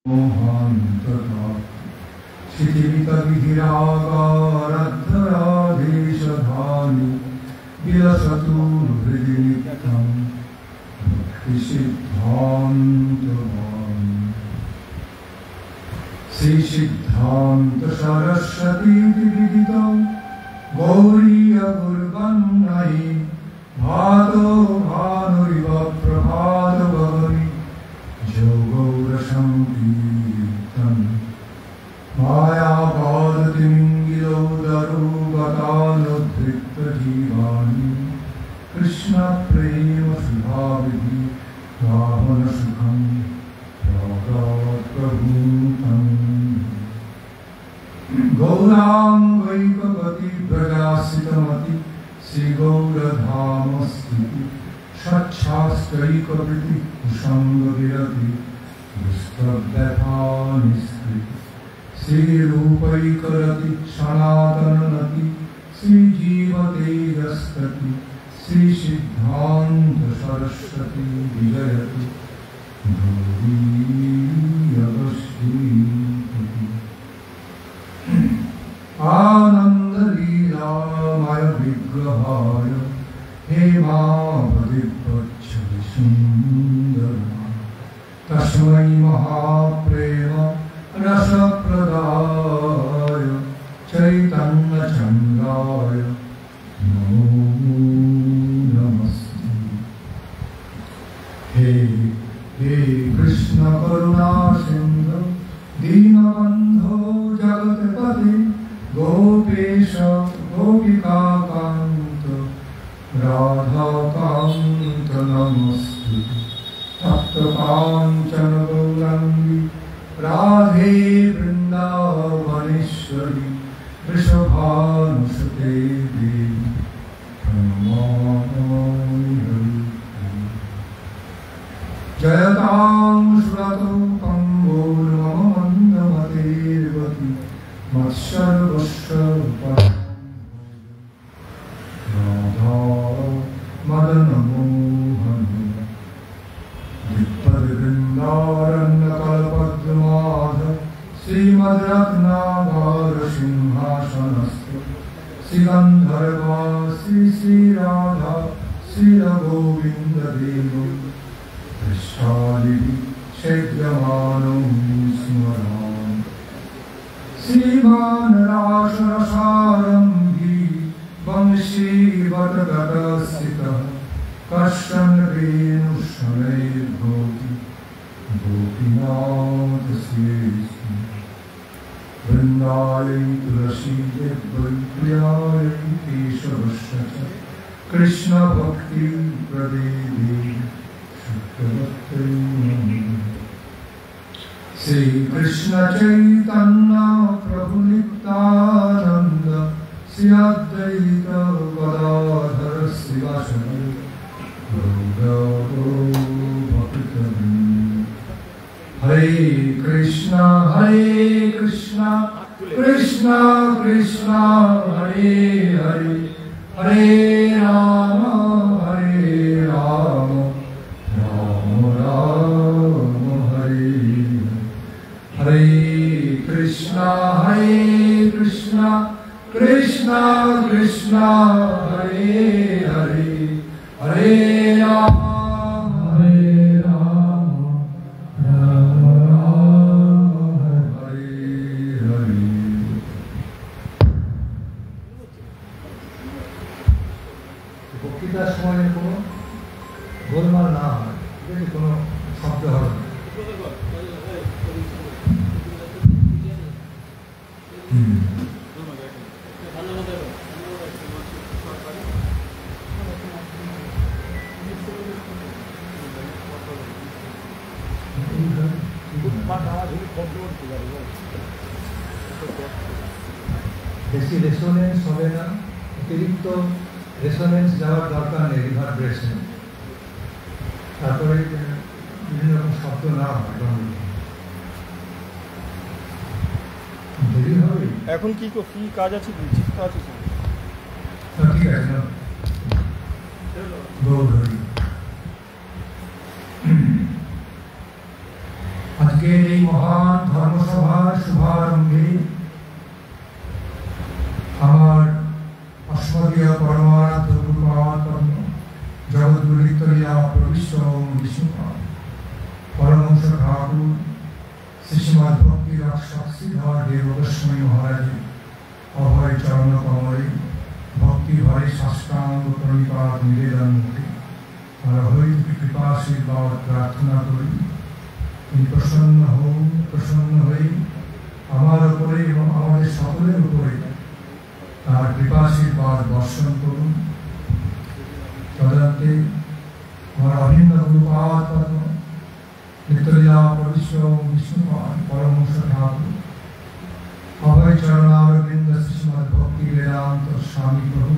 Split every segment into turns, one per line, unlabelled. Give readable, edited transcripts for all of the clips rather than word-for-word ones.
मोहान्तता शिथिलितविधिरागाराध्यराधेशधानि विलसतु हृदि नित्यं भक्तिसिद्धान्तवान् श्रीसिद्धान्त सरस्वतीति विदितं गौरीय गुरुवन्मयी भातो भानुरिव प्रभात भवनि जो गौरसंकीर्तन मायापादतिमिङ्गिलोदरो गतानुद्धृतजीवानि कृष्णप्रेम सुधाविधि वाहनसुखं प्रभूतं गौराङ्गैकपति व्रजासितमति श्रीगौरधामस्थिति सच्छास्त्रैकवृत्ति कुसङ्गविरति दुष्टव्यथानिस्कृति श्रीरूपैकरति सनातननति श्रीजीवतेजस्तति श्रीसिद्धान्त सरस्वती विजयति गौरीयवश्रीपति आनन्दलीलामय विग्रहाय हेमावधिपच्छति सुन्दरा तस्मै महाप्रेम रसप्रदाय चैतन्यचन्द्राय नमो नमस्ते। हे हे कृष्ण करुणा सिन्धु दीनबन्धो जगत्पते गोपेश गोपिकान्त राधाकान्त नमस्ते। तप्तकाञ्चन गौराङ्गी राधे वृन्दावनेश्वरी वृषभानुसुते देवी प्रणमामि हरिं। जयतां श्रुतौ कम्बोर्मम मन्दमतेर्वति मत्सर्वस्य राधा मदनमोहन वृन्दारण्यकल्पद्रुमाध श्रीमद्रत्नागार सिंहासनस्थ श्रीगन्धर्वा श्रीराधा श्रीरगोविन्ददेवो दृष्टादिवि सेव्यमानो स्मरामि। श्रीमान् रासरसारम्भी वंशीवटगतस्थितः कश्चन रेणुशनैर्भवति गोपीनाथ श्रेष्ठी वृन्दायै तुलसीदेवै प्रियायै केशवस्य च कृष्णभक्तिप्रदे देवी शुद्धवत्यै नमः। श्रीकृष्ण चैतन्य प्रभु नित्यानन्द श्री अद्वैत गदाधर शिवासादि हरे कृष्णा कृष्णा कृष्णा हरे हरे हरे राम राम राम हरे हरे कृष्णा कृष्णा कृष्णा हरे हरे हरे राम বক্তৃতার সময় কোনো গোলমাল না হয়, ঠিক আছে, কোনো শব্দ হবে না। বেশি রেসোনেন্স হবে না, অতিরিক্ত রেসোনেন্স যাওয়ার দরকার নেই, রিভারব্রেশন। তারপরে বিভিন্ন রকম শব্দ না হয়। দেরি হবে।
এখন কি কাজ আছে? কাজ আছে,
ঠিক আছে। আজকের এই মহান ধর্মসভার শুভারম্ভে আমার অস্মদীয় পরমারাধ্য গুরুপাদ জগদ্গুরু নিত্যলীলা প্রবিষ্ট বিষ্ণুপাদ পরমহংস ঠাকুর শ্রীশ্রীমদ ভক্তি রক্ষক শ্রীধর দেব গোস্বামী মহারাজের অভয় চরণ কমলে ভক্তি ভরে সাষ্টাঙ্গ প্রণিপাত নিবেদন মুখে আর হইত কৃপাশীর্বাদ প্রার্থনা করি তিনি প্রসন্ন হয়ে আমার উপরে এবং আমাদের সকলের উপরে তার কৃপাশীর্বাদ বর্ষণ করুন। তদন্তে আমার অভিন্ন গুরুপাদ নিত্যলীলা প্রবিষ্ট বিষ্ণুপাদ পরমহংস ঠাকুর অভয় চরণারবিন্দ শ্রীমদ ভক্তি বেদান্ত স্বামী প্রভু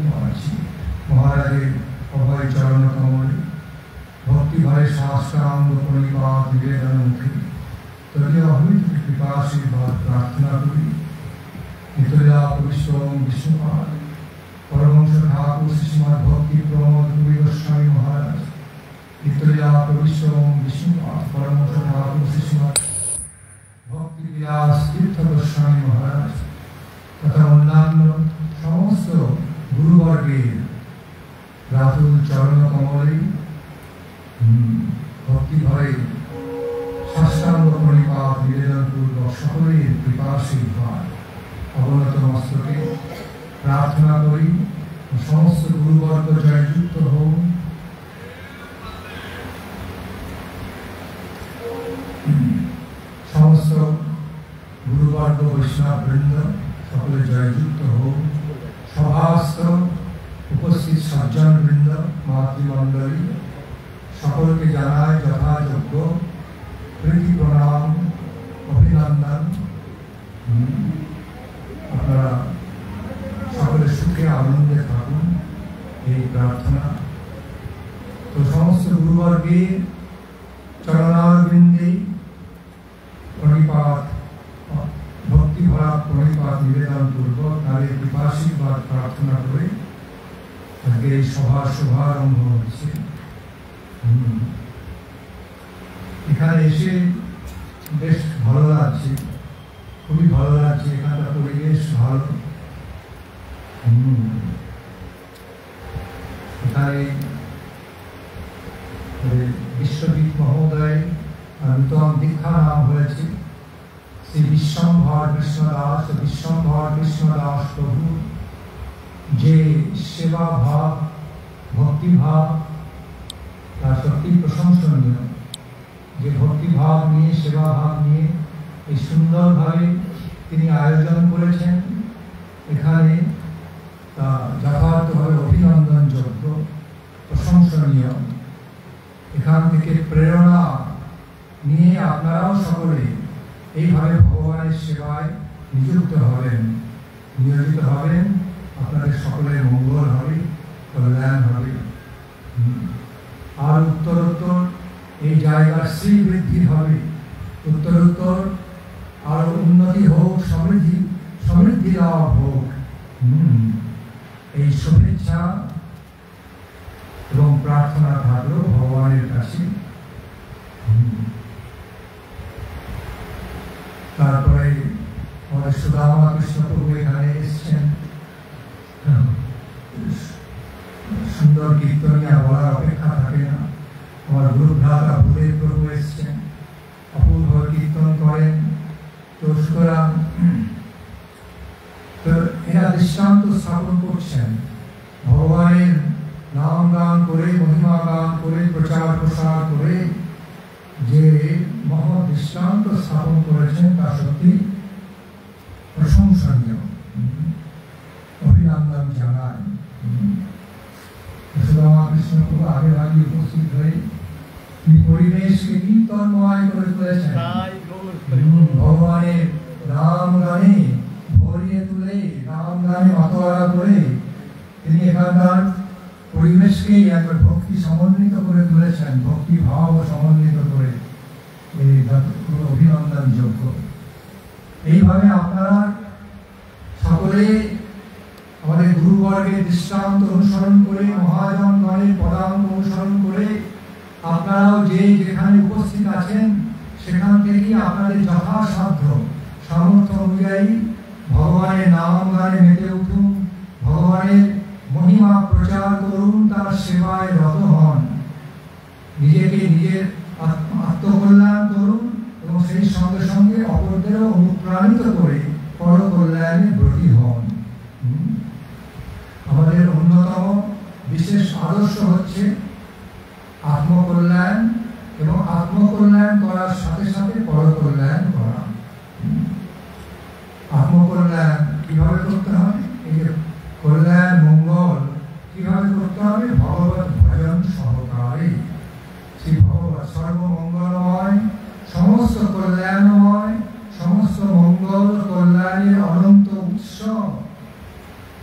মহারাজের অভয় চরণ কমলে ভক্তি ভয়ে সাষ্টাঙ্গ প্রণিপাত নিবেদন মুখে তদীয় অহমিত কৃপাশীর্বাদ প্রার্থনা করি। নিত্যলীলা প্রবিষ্ট বিষ্ণুপাদ পরমহংস ঠাকুর শ্রীমদ ভক্তি প্রমোদ গোস্বামী মহারাজ নিত্যলীলা প্রবিষ্ট বিষ্ণুপাদ পরমহংস ঠাকুর শ্রীমদ ভক্তি বিলাস তীর্থ গোস্বামী মহারাজ তথা অন্যান্য সমস্ত গুরুবর্গের রাতুল চরণ কমলে ভক্তি ভয়ে সাষ্টাঙ্গ প্রণিপাত নিবেদন পূর্বক সকলের কৃপাশীর্বাদ অবনত মস্তকে প্রার্থনা করি। সমস্ত গুরুবর্গ জয়যুক্ত হোক। সমস্ত গুরুবর্গ বৈষ্ণব বৃন্দ সকলে জয়যুক্ত হোক। সভাস্থ উপস্থিত সজ্জন বৃন্দ মাতৃমণ্ডলী সকলকে জানায় যথাযোগ্য প্রীতি প্রণাম অভিনন্দন। আপনারা সকলে সুখে আনন্দে থাকুন এই প্রার্থনা। তো সমস্ত গুরুবর্গে চরণারবিন্দে প্রণিপাত ভক্তি ভরা প্রণিপাত নিবেদন পূর্বক তাদের কৃপাশীর্বাদ প্রার্থনা করে আজকে এই সভার শুভারম্ভ হচ্ছে। এখানে এসে বেশ ভালো লাগছে, খুবই ভালো লাগছে। এখানকার পরিবেশ ভালো। এখানে বিশ্ববিদ মহোদয় নূতন দীক্ষা নাম হয়েছে শ্রী বিশ্বম্ভর কৃষ্ণদাস প্রভু। যে সেবা ভাব ভক্তি ভাব তা সত্যি প্রশংসনীয়। যে ভক্তি ভাব নিয়ে সেবা ভাব নিয়ে এই সুন্দরভাবে তিনি আয়োজন করেছেন এখানে তা যথার্থভাবে অভিনন্দনযোগ্য, প্রশংসনীয়। এখান থেকে প্রেরণা নিয়ে আপনারাও সকলে এইভাবে ভগবানের সেবায় নিয়োজিত হবেন। আপনাদের সকলের মঙ্গল হবে, কল্যাণ হবে। আর উত্তরোত্তর এই জায়গার শ্রীবৃদ্ধি হবে, উত্তরোত্তর আরো উন্নতি হোক, সমৃদ্ধি লাভ হোক। এই শুভেচ্ছা এবং প্রার্থনা থাকলো ভগবানের কাছে। তারপরে আমাদের সুদামা কৃষ্ণ প্রভু এখানে এসছেন। সুন্দর কীর্তনিয়া বলার অপেক্ষা থাকে না। আমার গুরু ভ্রাতা ভূদেব প্রভু এসছেন, অপূর্ব কীর্তন করেন। তো সুতরাং এরা দৃষ্টান্ত স্থাপন করছেন ভগবানের নাম গান করে, মহিমা গান করে, প্রচার প্রসার করে যে মহৎ দৃষ্টান্ত স্থাপন করেছেন তা সত্যি প্রশংসনীয়। অভিনন্দন জানায়। রামকৃষ্ণ প্রভু আগে আগে উপস্থিত হয়ে তিনি পরিবেশকে কীর্তনময় করে তুলেছেন। ভগবানের নাম গানে ভরিয়ে তুলে, নাম গানে মাতোয়ারা করে তিনি এখানকার পরিবেশকে একবার ভক্তি সমন্বিত করে তুলেছেন, ভক্তি ভাব সমন্বিত করে। এই অভিনন্দন যোগ্য। এইভাবে আপনারা সকলে আমাদের গুরুবর্গের দৃষ্টান্ত অনুসরণ করে, মহাজনগণের পদাঙ্ক অনুসরণ করে আপনারাও যে যেখানে উপস্থিত আছেন সেখান থেকে আপনাদের যথাসাধ্য সামর্থ্য অনুযায়ী ভগবানের নাম গানে মেতে উঠুন, ভগবানের মহিমা প্রচার করুন, তার সেবায় রত হন, নিজেকে নিজের আত্মকল্যাণ করুন এবং সেই সঙ্গে সঙ্গে অপরদেরও অনুপ্রাণিত করে পরকল্যাণে ব্রতী হন। আমাদের অন্যতম বিশেষ আদর্শ হচ্ছে আত্মকল্যাণ এবং আত্মকল্যাণ করার সাথে সাথে পরকল্যাণ করা। আত্মকল্যাণ কিভাবে করতে হবে? এই যে কল্যাণ মঙ্গল কিভাবে করতে হবে? ভগবত ভজন সহকারে। সেই ভগবত সর্বমঙ্গলময়, সমস্ত কল্যাণময়, সমস্ত মঙ্গল কল্যাণের অনন্ত উৎস,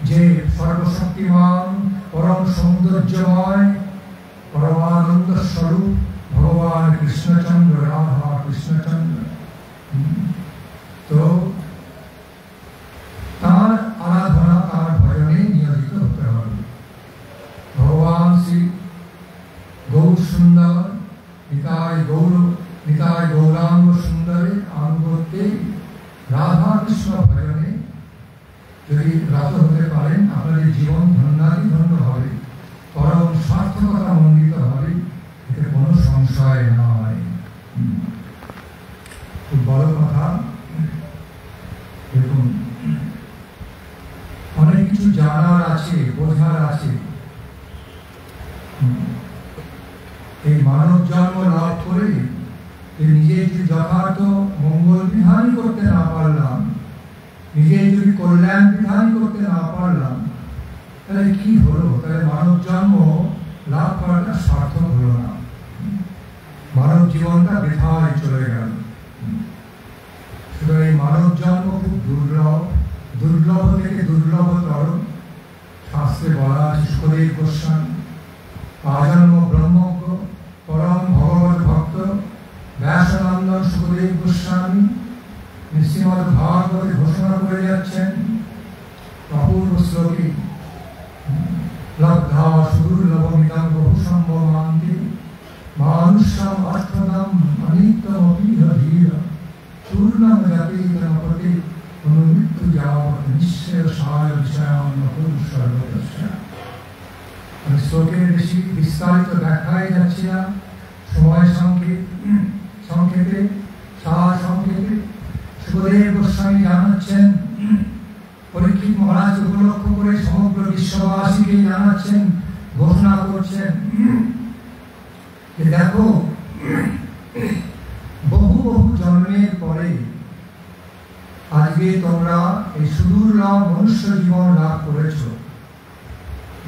যে সর্বশক্তিমান, পরম সৌন্দর্যময়, পরমানন্দ স্বরূপ ভগবান কৃষ্ণচন্দ্র, রাধা কৃষ্ণচন্দ্র। তো তার আরাধনা, তার ভজনে নিয়োজিত হতে হবে। ভগবান শ্রী গৌর সুন্দর, নিতাই গৌরাঙ্গ সুন্দরের আনুগত্যে রাধা কৃষ্ণ ভজনে যদি রত হতে পারেন, আপনাদের জীবন ধন্যাদি ধন্য হবে, পরম সার্থকতা মণ্ডিত হবে, এতে কোনো সংশয় নয়। খুব বড় কথা। দেখুন, অনেক কিছু জানার আছে, বোঝার আছে। এই মানব জন্ম লাভ করে নিজে যদি যথার্থ মঙ্গল বিধান করতে না পারলাম, নিজে যদি কল্যাণ বিধান করতে না পারলাম, তাহলে কি হলো? তাহলে মানব জন্ম লাভ করাটা সার্থক হলো না, মানব জীবনটা বৃথায় চলে গেল। সুতরাং এই মানব জন্ম খুব দুর্লভ, দুর্লভ থেকে দুর্লভতর। শাস্ত্রে বলা আছে, সুখদেব গোস্বামী আজন্ম ব্রহ্মজ্ঞ পরম ভগবত ভক্ত ব্যাসানন্দন সুখদেব গোস্বামী শ্রীমদ্ ভাগবতে ঘোষণা করে যাচ্ছেন অপূর্ব শ্লোকে, লব্ধা সুদুর্লভমিদং বহু সম্ভবান্তি মানুষ্যম অর্থদম অনিত্যমপি ধীর চূর্ণম জাতিগণপতি অনুমৃত্যু যাবৎ নিঃশ্রেয়সায় বিষয়ান পুরুষর্বদস্যা। আমি শ্লোকের বেশি বিস্তারিত ব্যাখ্যায় যাচ্ছি না, সময় সংক্ষেপে সুখদেব গোস্বামী জানাচ্ছেন, পরীক্ষিত মহারাজ উপলক্ষ করে সমগ্র বিশ্ববাসীকে জানাচ্ছেন, ঘোষণা করছেন যে দেখো, বহু বহু জন্মের পরে আজকে তোমরা এই সুদুর্লভ মনুষ্য জীবন লাভ করেছ।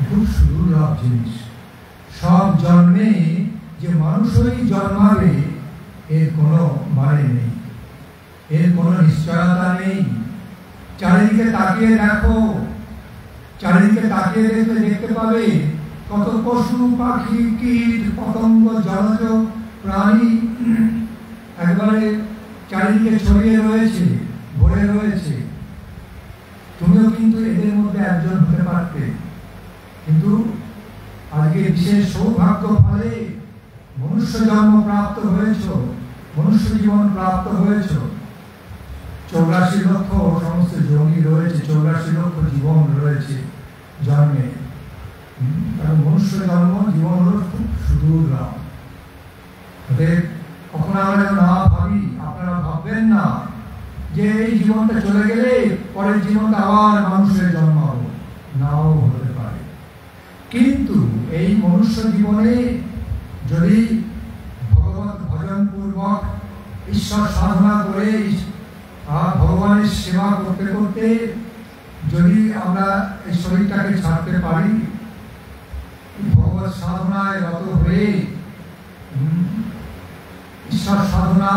খুব সুদুর্লভ জিনিস। সব জন্মে যে মানুষই জন্মাবে এর কোনো মানে নেই, এর কোনো নিশ্চয়তা নেই। চারিদিকে তাকিয়ে দেখো, চারিদিকে তাকিয়ে দেখতে পাবে কত পশু পাখি কীট পতঙ্গ জলজ প্রাণী একবারে চারিদিকে ছড়িয়ে রয়েছে, ভরে রয়েছে। তুমিও কিন্তু এদের মধ্যে একজন হতে পারতে, কিন্তু আজকে বিশেষ সৌভাগ্য ফলে মনুষ্য জন্ম প্রাপ্ত হয়েছ, মনুষ্য জীবন প্রাপ্ত হয়েছ। 84 লক্ষ সমস্ত জমি রয়েছে, 84 লক্ষ জীবন রয়েছে জন্মে। কারণ মনুষ্য জন্ম জীবন হল খুব সুদূর্লভ। কখনো আমরা না ভাবি, আপনারা ভাববেন না যে এই জীবনটা চলে গেলে পরের জীবনটা আবার মানুষের জন্ম হবে, নাও হতে পারে। কিন্তু এই মনুষ্য জীবনে যদি ভগবত ভজন পূর্বক ঈশ্বর সাধনা করে ভগবানের সেবা করতে করতে যদি আমরা এই শরীরটাকে ছাড়তে পারি, ভগবত সাধনায় রত হয়ে ঈশ্বর সাধনা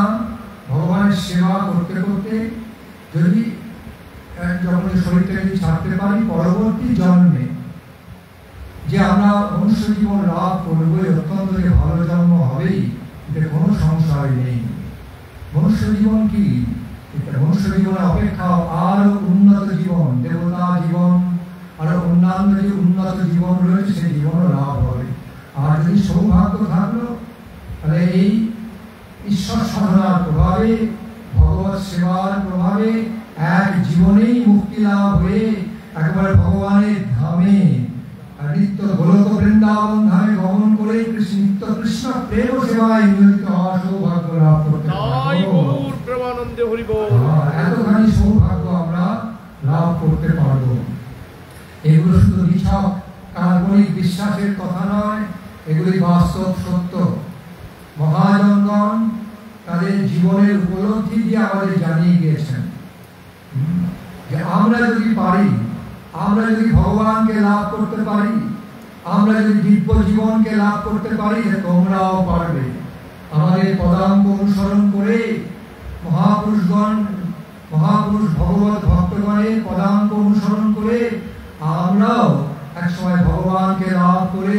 ভগবানের সেবা করতে করতে যদি যখন শরীরটাকে ছাড়তে পারি, পরবর্তী জন্মে যে আমরা মনুষ্য জীবন লাভ করবো, অত্যন্ত যে ভালো জন্ম হবেই, এতে কোনো সংশয় নেই। মনুষ্য জীবন কি? মনুষ্য জীবনের অপেক্ষা আরো উন্নত জীবন, দেবতা জীবন, আরো অন্যান্য যে উন্নত জীবন রয়েছে সেই জীবনও লাভ হবে। আর যদি সৌভাগ্য থাকলো, তাহলে এই ঈশ্বর সাধনার সেবার প্রভাবে এক জীবনেই মুক্তি লাভ হয়ে একেবারে ভগবানের ধামে নিত্য গোলক বৃন্দাবন ধামে গমন করে নিত্য কৃষ্ণ প্রেম সেবায় নিয়োজিত হওয়ার সৌভাগ্য লাভ করতে পারবো। এতখানি সৌভাগ্য আমরা লাভ করতে পারবো। এগুলো শুধু নিছক কাল্পনিক বিশ্বাসের কথা নয়, এগুলি বাস্তব সত্য। মহাজনগণ তাদের জীবনের উপলব্ধি দিয়ে আমাদের জানিয়ে গিয়েছেন যে আমরা যদি পারি, আমরা যদি ভগবানকে লাভ করতে পারি, আমরা যদি দিব্য জীবনকে লাভ করতে পারি, তোমরাও পারবে। আমাদের পদাঙ্ক অনুসরণ করে মহাপুরুষ ভগবত ভক্তগণের পদাঙ্ক অনুসরণ করে আমরাও একসময় ভগবানকে লাভ করে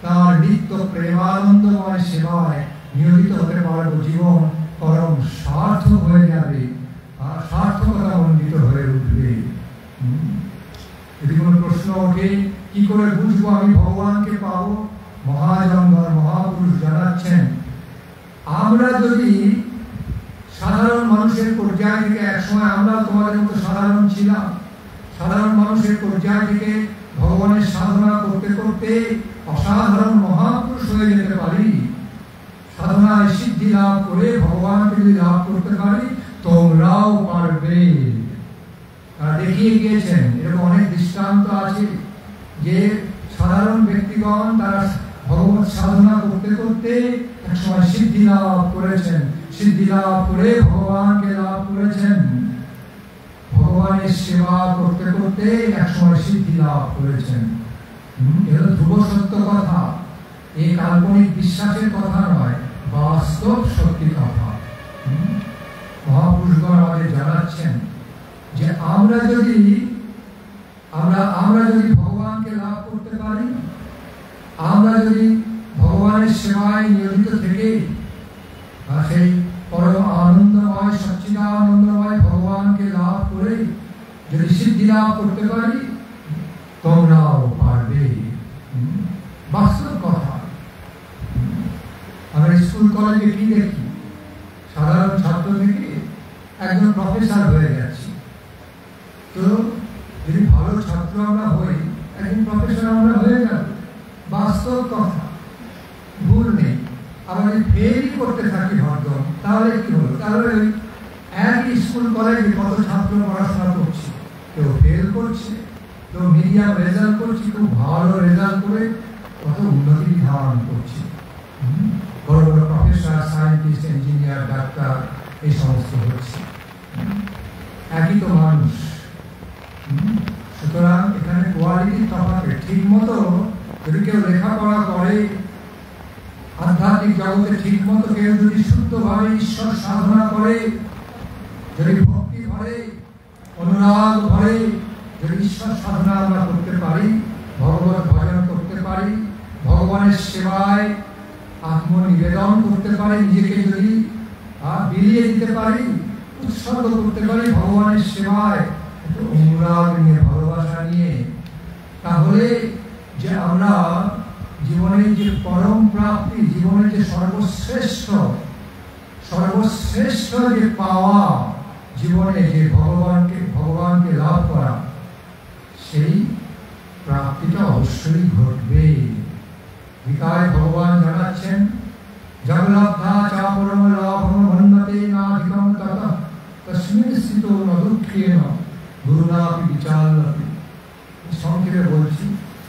তার নিত্য প্রেমানন্দময় সেবায় নিয়োজিত হতে পারবো। জীবন পরম সার্থক হয়ে যাবে, আর সার্থকতা মণ্ডিত হয়ে উঠবে। যদি কোনো প্রশ্ন ওঠে কি করে বুঝবো আমি ভগবানকে পাবো, মহাজনগণ মহাপুরুষ জানাচ্ছেন আমরা যদি সাধারণ মানুষের পর্যায় থেকে, একসময় আমরা তোমাদের মতো সাধারণ ছিলাম, সাধারণ মানুষের পর্যায় থেকে ভগবানের সাধনা করতে করতে অসাধারণ মহাপুরুষ হয়ে যেতে পারি, সাধনায় সিদ্ধি লাভ করে ভগবানকে যদি লাভ করতে পারি, তোমরাও পারবে। তারা দেখিয়ে গিয়েছেন, এরকম অনেক দৃষ্টান্ত আছে যে সাধারণ ব্যক্তিগণ তারা ভগবত সাধনা করতে করতে একসময় সিদ্ধি লাভ করেছেন, সিদ্ধি লাভ করে ভগবানকে লাভ করেছেন, ভগবানের সেবা করতে করতে একসময় সিদ্ধি লাভ করেছেন। এটা ধ্রুব সত্য কথা, এই কাল্পনিক বিশ্বাসের কথা নয়, বাস্তব সত্যি কথা। মহাপুরুষগণ আমাদের জানাচ্ছেন যে আমরা যদি ভগবানকে লাভ করতে পারি, আমরা যদি ভগবানের সেবায় নিয়োজিত থেকে সেই পরম আনন্দময় সচ্চিদানন্দময় ভগবানকে লাভ করে যদি সিদ্ধি লাভ করতে পারি, তোমরাও পারবে। বাস্তব কথা। আমরা স্কুল কলেজে কি দেখি, সাধারণ ছাত্র থেকে একজন প্রফেসর হয়ে যাচ্ছি। তো যদি ভালো ছাত্র আমরা হই, একজন প্রফেসর আমরা হয়ে যাব, বাস্তব কথা, ভুল নেই। আমরা যদি ফেলই করতে থাকি হরদম, তাহলে কি হলো? তাহলে একই স্কুল কলেজে কত ছাত্র পড়াশোনা করছে, কেউ ফেল করছে, কেউ মিডিয়াম রেজাল্ট করছে, কেউ ভালো রেজাল্ট করে কত উন্নতি বিধান করছে। বড় বড় প্রফেসর, সায়েন্টিস্ট, ইঞ্জিনিয়ার, ডাক্তার এই সমস্ত হচ্ছে। একই তো মানুষ। সুতরাং এখানে কোয়ালিটি তফাৎ। ঠিক মতো যদি কেউ লেখাপড়া করে, আধ্যাত্মিক জগতে ঠিক মতো কেউ যদি শুদ্ধভাবে ঈশ্বর সাধনা করে, যদি ভক্তি ভরে, অনুরাগ ভরে যদি ঈশ্বর সাধনা আমরা করতে পারি, ভগবত ভজন করতে পারি, ভগবানের সেবায় আত্মনিবেদন করতে পারি, নিজেকে যদি বিলিয়ে দিতে পারি, উৎসর্গ করতে পারি ভগবানের সেবায়, অনুরাগ নিয়ে, ভালোবাসা নিয়ে, তাহলে যে আমরা জীবনের যে পরম প্রাপ্তি, জীবনের যে সর্বশ্রেষ্ঠ যে পাওয়া, জীবনে যে ভগবানকে লাভ করা, সেই প্রাপ্তিটা অবশ্যই ঘটবে। গীতায় ভগবান জানাচ্ছেন, জগলব্ধা চা পরম লাভম মন্মতে নাধিকম ততঃ তস্মিন স্থিতো ন দুঃখেন গুরুণাপি বিচারয়তি। সংক্ষেপে বলছি,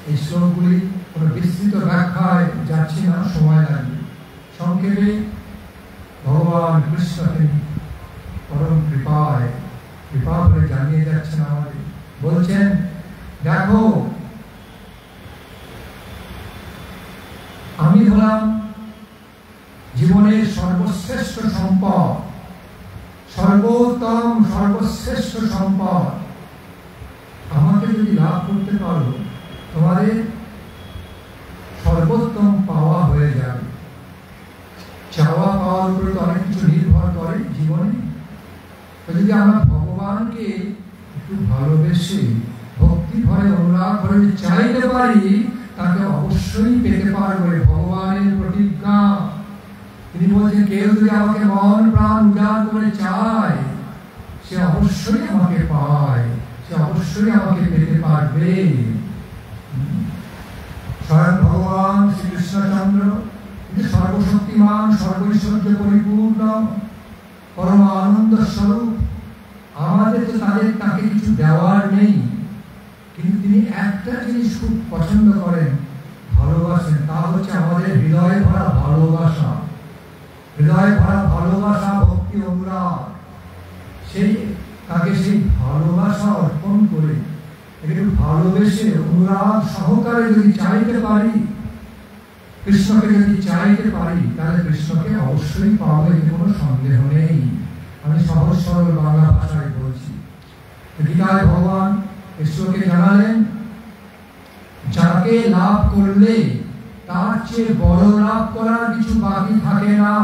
এই শ্লোকগুলি কোনো বিস্তৃত ব্যাখ্যায় যাচ্ছি না, সময় লাগবে। সংক্ষেপে ভগবান কৃষ্ণ তিনি পরম কৃপা করে জানিয়ে যাচ্ছেন আমাদের, বলছেন দেখো আমি হলাম জীবনের সর্বশ্রেষ্ঠ সম্পদ, সর্বোত্তম সর্বশ্রেষ্ঠ সম্পদ। আমাকে যদি লাভ করতে পারো, তোমাদের সর্বোত্তম পাওয়া হয়ে যাবে। চাওয়া পাওয়ার উপরে তো অনেক কিছু নির্ভর করে জীবনে। যদি আমরা ভগবানকে একটু ভালোবেসে, ভক্তি ভরে, অনুরাগ ভরে চাইতে পারি, তাকে অবশ্যই পেতে পারবে। ভগবানের প্রতিজ্ঞা, তিনি বলছেন কেউ যদি আমাকে মন প্রাণ উজাড় করে চায়, সে অবশ্যই আমাকে পায়, সে অবশ্যই আমাকে পেতে পারবে। স্বয়ং ভগবান শ্রীকৃষ্ণচন্দ্র তিনি সর্বশক্তিমান, সর্বৈশ্বর্য পরিপূর্ণ, পরম আনন্দ স্বরূপ। আমাদের তো তাকে কিছু দেওয়ার নেই, কিন্তু তিনি একটা জিনিস খুব পছন্দ করেন, ভালোবাসেন, তা হচ্ছে আমাদের হৃদয়ে ভরা ভালোবাসা, হৃদয়ে ভরা ভালোবাসা, ভক্তি, অনুরাগ। তাকে সেই ভালোবাসা অর্পণ করে, একটু ভালোবেসে অনুরাগ সহকারে যদি চাইতে পারি, কৃষ্ণকে যদি চাইতে পারি, তাহলে কৃষ্ণকে অবশ্যই পাবো, এতে কোনো সন্দেহ নেই। আমি সহজ সরল বাংলা ভাষায় বলছি। গীতায় ভগবান ঈশ্বরকে জানালেন, যাকে লাভ করলে তার চেয়ে বড় লাভ করার কিছু বাকি থাকে না।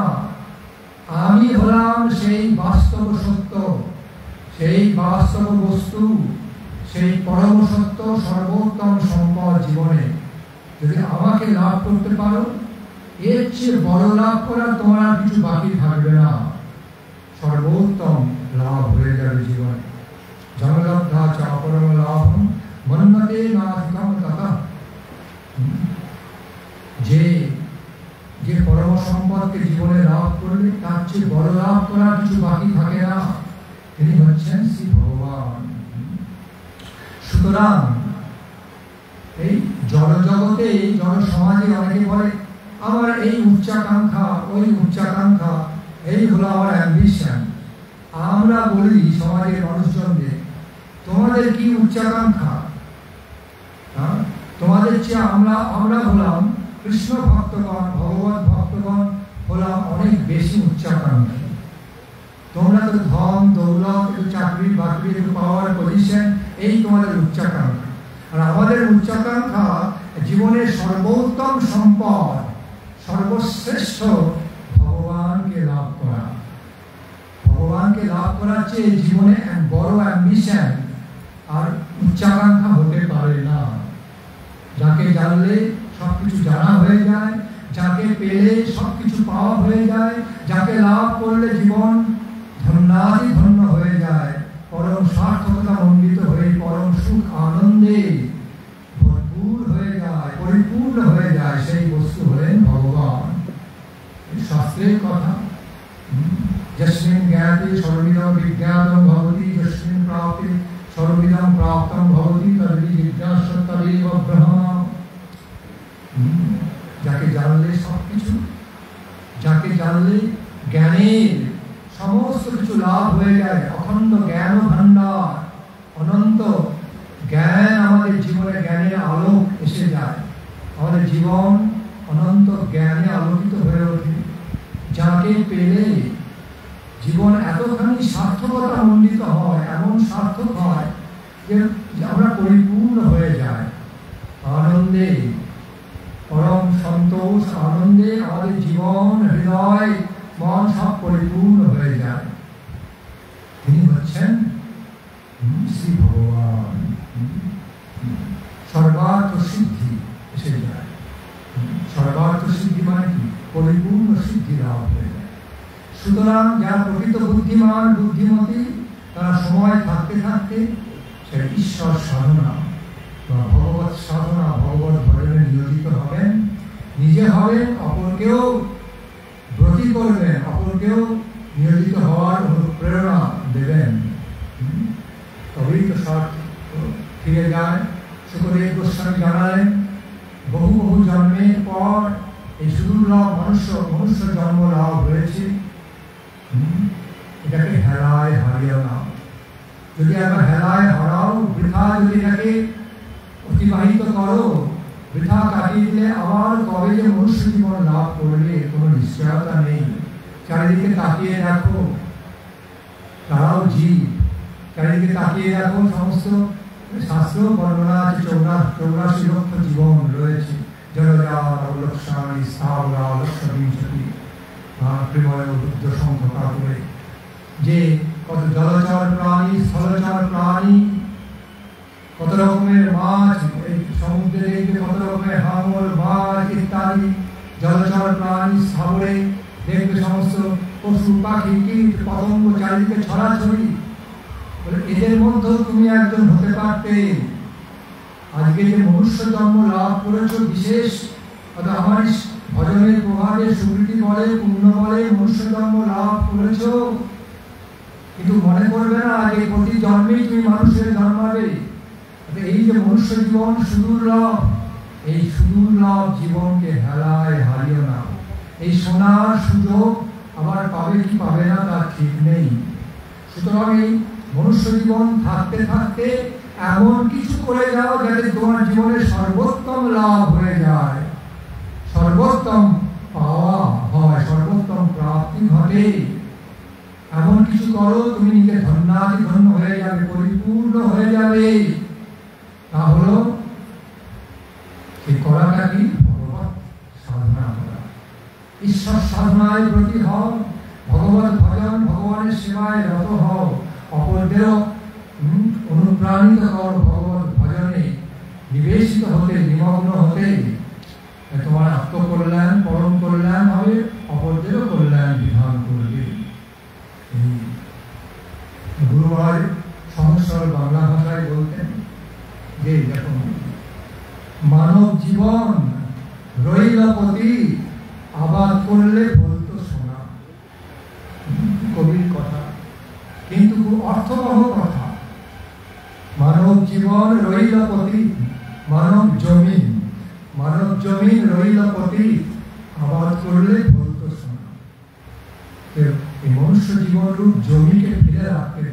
আমি হলাম সেই বাস্তব সত্য, সেই বাস্তব বস্তু, সেই পরম সত্য, সর্বোত্তম সম্পদ জীবনে। যদি আমাকে লাভ করতে পারো, এর চেয়ে বড় লাভ করার তোমার আর কিছু বাকি থাকবে না, সর্বোত্তম লাভ হয়ে যাবে জীবনে। জনলব্ধা চ পরম লাভম মন্মতে নাধিকম ততঃ। যে পরম সম্পদকে জীবনে লাভ করলে তার চেয়ে বড় লাভ করার কিছু বাকি থাকে না, তিনি হচ্ছেন শ্রী ভগবান। সুতরাং এই জড়জগতে, জড় সমাজে অনেকে বলে আমার এই উচ্চাকাঙ্ক্ষা, ওই উচ্চাকাঙ্ক্ষা, এই হলো আমার অ্যাম্বিশন। আমরা বলি সমাজের মানুষজনদের, তোমাদের কি উচ্চাকাঙ্ক্ষা? তোমাদের চেয়ে আমরা হলাম কৃষ্ণ ভক্তগণ, ভগবত ভক্তগণ হলাম অনেক বেশি উচ্চাকাঙ্ক্ষী। তোমরা তো ধন দৌলত, একটু চাকরি বাকরি, একটু পাওয়ার পজিশন, এই তোমাদের উচ্চাকাঙ্ক্ষা। আর আমাদের উচ্চাকাঙ্ক্ষা জীবনের সর্বোত্তম সম্পদ, সর্বশ্রেষ্ঠ ভগবানকে লাভ করা। ভগবানকে লাভ করার চেয়ে জীবনে বড় অ্যাম্বিশন আর উচ্চাকাঙ্ক্ষা হতে পারে না। যাকে জানলে সবকিছু জানা হয়ে যায়, যাকে পেলে সবকিছু পাওয়া হয়ে যায়, যাকে লাভ করলে জীবন ধন্যাদি ধন্য হয়ে যায়, পরম সার্থকতা মণ্ডিত হয়ে পরম সুখ আনন্দে ভরপুর হয়ে যায়, পরিপূর্ণ হয়ে যায়, সেই বস্তু হলেন ভগবান। শাস্ত্রের কথা, যস্মিন জ্ঞাতে সর্ববিদং বিজ্ঞাতং ভবতি, যস্মিন প্রাপ্তে সর্ববিদং প্রাপ্তং ভবতি, তদ্বিধি জিজ্ঞাসা তদেব ব্রহ্ম। যাকে জানলে সবকিছু, যাকে জানলে জ্ঞানের সমস্ত কিছু লাভ হয়ে যায়, অখণ্ড জ্ঞান ভান্ডার, অনন্ত জ্ঞান আমাদের জীবনে, জ্ঞানের আলোক এসে যায়, আমাদের জীবন অনন্ত জ্ঞানে আলোকিত হয়ে ওঠে। যাকে পেলে জীবন এতখানি সার্থকতা মণ্ডিত হয়, এমন সার্থক হয় যে আমরা পরিপূর্ণ হয়ে যায় আনন্দে, পরম সন্তোষ আনন্দে আমাদের জীবন, হৃদয়, মন সব পরিপূর্ণ হয়ে যায়। তিনি হচ্ছেন শ্রী ভগবান। সর্বার্থ সিদ্ধি এসে যায়। সর্বার্থ সিদ্ধি মানে কি? পরিপূর্ণ সিদ্ধি লাভ হয়ে যায়। সুতরাং যারা প্রকৃত বুদ্ধিমান, বুদ্ধিমতী, তারা সময় থাকতে থাকতে সে ঈশ্বর সাধনা বা ভগবত সাধনা, ভগবত ভজনে নিয়োজিত হবেন, নিজে হবেন, অপরকেও ব্রতী করবেন, অপরকেও নিয়োজিত হওয়ার অনুপ্রেরণা দেবেন। তবেই তো সব ফিরে যায়। সুখদেব গোস্বামী জানালেন, বহু বহু জন্মের পর এই সুদুর্লভ মনুষ্য জন্ম লাভ হয়েছে। এটাকে হেলায় হারিও না। যদি একবার হেলায় হারাও, বৃথা যদি এটাকে অতিবাহিত করো, বৃথা কাটিয়ে দিলে আবার কবে যে মনুষ্য জীবন লাভ করবে কোনো নিশ্চয়তা নেই। চারিদিকে তাকিয়ে দেখো, তারাও জীব। চারিদিকে তাকিয়ে দেখো, সমস্ত শাস্ত্র বর্ণনা আছে, 84 লক্ষ জীবন রয়েছে। জলজার অবলক্ষণী স্থাবরা লক্ষবিংশতি প্রেময় বুদ্ধ সংখ্যা করে, যে কত জলচর প্রাণী, স্থলচর প্রাণী, কত রকমের মাছ, এই সমুদ্রে দেখবে কত রকমের হাঙর, মাছ ইত্যাদি, জলচর প্রাণী, স্থাবরে দেখবে সমস্ত পশু পাখি, কীট পতঙ্গ চারিদিকে ছড়াছড়ি। এদের মধ্যেও তুমি একজন হতে পারতে। আজকে যে মনুষ্য জন্ম লাভ করেছ বিশেষ, আমার ভজনের প্রভাবে সুকৃতি বলে পুণ্য বলে মনুষ্য জন্ম লাভ করেছ, কিন্তু মনে করবে না যে প্রতি জন্মেই তুমি মানুষের জন্মাবে। এই যে মনুষ্য জীবন সুদুর্লভ, এই সুদুর্লভ জীবনকে হেলায় হারিও না। এই সোনার সুযোগ আবার পাবে কি পাবে না তার ঠিক নেই। সুতরাং এই মনুষ্য জীবন থাকতে থাকতে এমন কিছু করে যাও যাতে তোমার জীবনের সর্বোত্তম লাভ হয়ে যায়, সর্বোত্তম পাওয়া হয়, সর্বোত্তম প্রাপ্তি ঘটে। এমন কিছু করো তুমি নিজে ধন্যাতি ধন্য হয়ে যাবে, পরিপূর্ণ হয়ে যাবে। তা হলো এই করাটা কি? ভগবত সাধনা করা। ঈশ্বর সাধনায় ব্রতী হও, ভগবত ভজন ভগবানের সেবায় রত হও, অপরদেরও অনুপ্রাণিত কর ভগবত ভজনে নিবেশিত হতে, নিমগ্ন হতে। তোমার আত্মকল্যাণ পরম কল্যাণ হবে, অপরদেরও কল্যাণ বিধান করবে। গুরুবার সংস্কার বাংলা ভাষায় বলতেন যে দেখুন, মানব জীবন রইল পতি, আবাদ করলে বলতো সোনা। কবির কথা, কিন্তু খুব অর্থবহ কথা। মানব জীবন রইল পতি, মানব জমিন রইল পতি, আবাদ করলে বলতো সোনা। এই মনুষ্য জীবন রূপ জমিকে ফিরে রাখতে,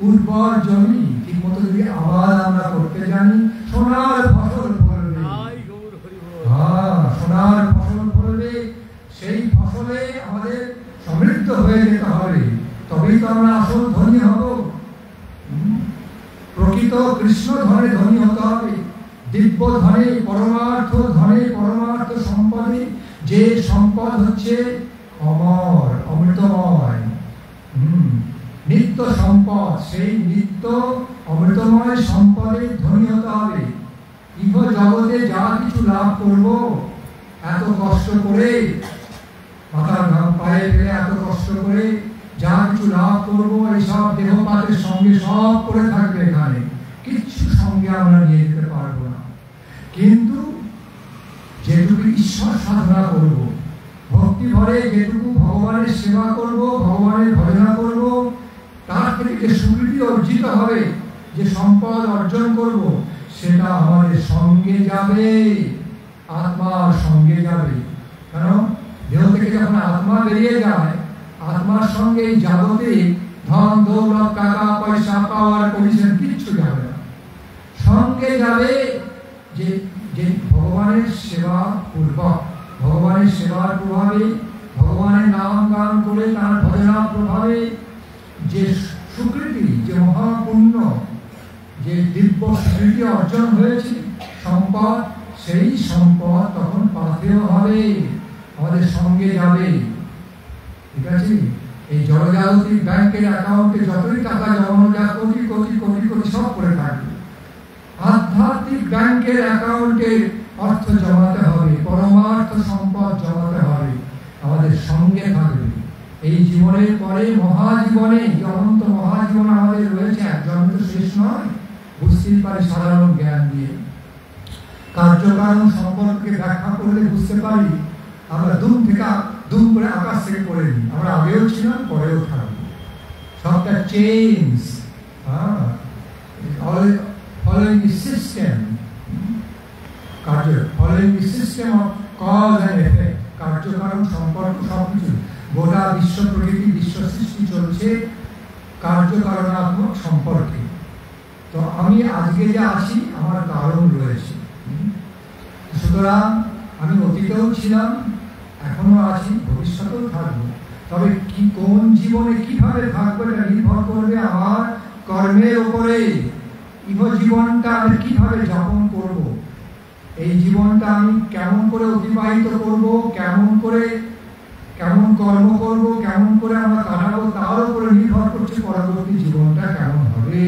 উর্বর জমি ঠিক মতো যদি আবাদ আমরা করতে জানি, সোনার ফসল ফলবে। সোনার ফসল ফলবে, সেই ফসলে আমাদের সমৃদ্ধ হয়ে যেতে হবে, তবেই তো আমরা আসল ধনী হব। প্রকৃত কৃষ্ণ ধনে ধনী হতে হবে, দিব্য ধনে, পরমার্থ ধনে, পরমার্থ সম্পদে। যে সম্পদ হচ্ছে অমর, অমৃতময়, নিত্য সম্পদ, সেই নিত্য অমৃতময় সম্পদে ধনী হতে হবে। ইহ জগতে যা কিছু লাভ করব, এত কষ্ট করে মাথার ঘাম পায়ে ফেলে এত কষ্ট করে যা কিছু লাভ করবো, এইসব দেহপাতের সঙ্গে সব করে থাকবে এখানে, কিচ্ছু সঙ্গে আমরা নিয়ে যেতে পারবো না। কিন্তু যেটুকু ঈশ্বর সাধনা করব, ভক্তি ভরে যেটুকু ভগবানের সেবা করব, ভগবানের ভজনা করব, তার থেকে যে সুকৃতি অর্জিত হবে, যে সম্পদ অর্জন করব, সেটা আমাদের সঙ্গে যাবে, আত্মার সঙ্গে যাবে। কারণ দেহ থেকে যখন আত্মা বেরিয়ে যায়, আত্মার সঙ্গে এই জাগতিক ধন দৌলত টাকা পয়সা পাওয়ার পজিশন কিচ্ছু যাবে না। সঙ্গে যাবে যে যে ভগবানের সেবা পূর্বক, ভগবানের সেবার প্রভাবে, ভগবানের নাম গান করে তার ভজনার প্রভাবে যে সুকৃতি, যে মহাপুণ্য, যে দিব্য স্মৃতি অর্জন হয়েছে সম্পদ, সেই সম্পদ তখন পাথেয় হবে, আমাদের সঙ্গে যাবে। ঠিক আছে? এই জনজাগতিক ব্যাংকের অ্যাকাউন্টে যতই টাকা জমানো যায়, কোটি কোটি কোটি কোটি সব করে থাকবে। আধ্যাত্মিক ব্যাংকের অ্যাকাউন্টে অর্থ জমাতে হবে, পরমার্থ সম্পদ জমাতে হবে, আমাদের সঙ্গে থাকবে। এই জীবনের পরে মহাজীবনে, অনন্ত মহাজীবন আমাদের রয়েছে, একজন তো শেষ নয়, বুঝতেই পারি সাধারণ জ্ঞান দিয়ে। কার্যকারণ সম্পর্কে ব্যাখ্যা করলে বুঝতে পারি, আমরা দুম করে আকাশ থেকে পড়ে নিই, আমরা আগেও ছিলাম, পরেও থাকবো। সবটা change, following the system, following the system of cause and effect, কার্যকারণ সম্পর্ক সবকিছু, গোটা বিশ্ব প্রকৃতি, বিশ্ব সৃষ্টি চলছে কার্যকারণাত্মক সম্পর্কে। তো আমি আজকে যে আছি, আমার কারণ রয়েছে। সুতরাং আমি অতীতেও ছিলাম, এখনো আছি, ভবিষ্যতেও থাকবো। তবে কি কোন জীবনে কিভাবে থাকবো এটা নির্ভর করবে আমার কর্মের উপরে। ইহ জীবনটা আমি কিভাবে যাপন করব, এই জীবনটা আমি কেমন করে অতিবাহিত করব, কেমন কর্ম করব, কেমন করে আমরা কাটাবো, তার উপরে নির্ভর করছে পরবর্তী জীবনটা কেমন হবে।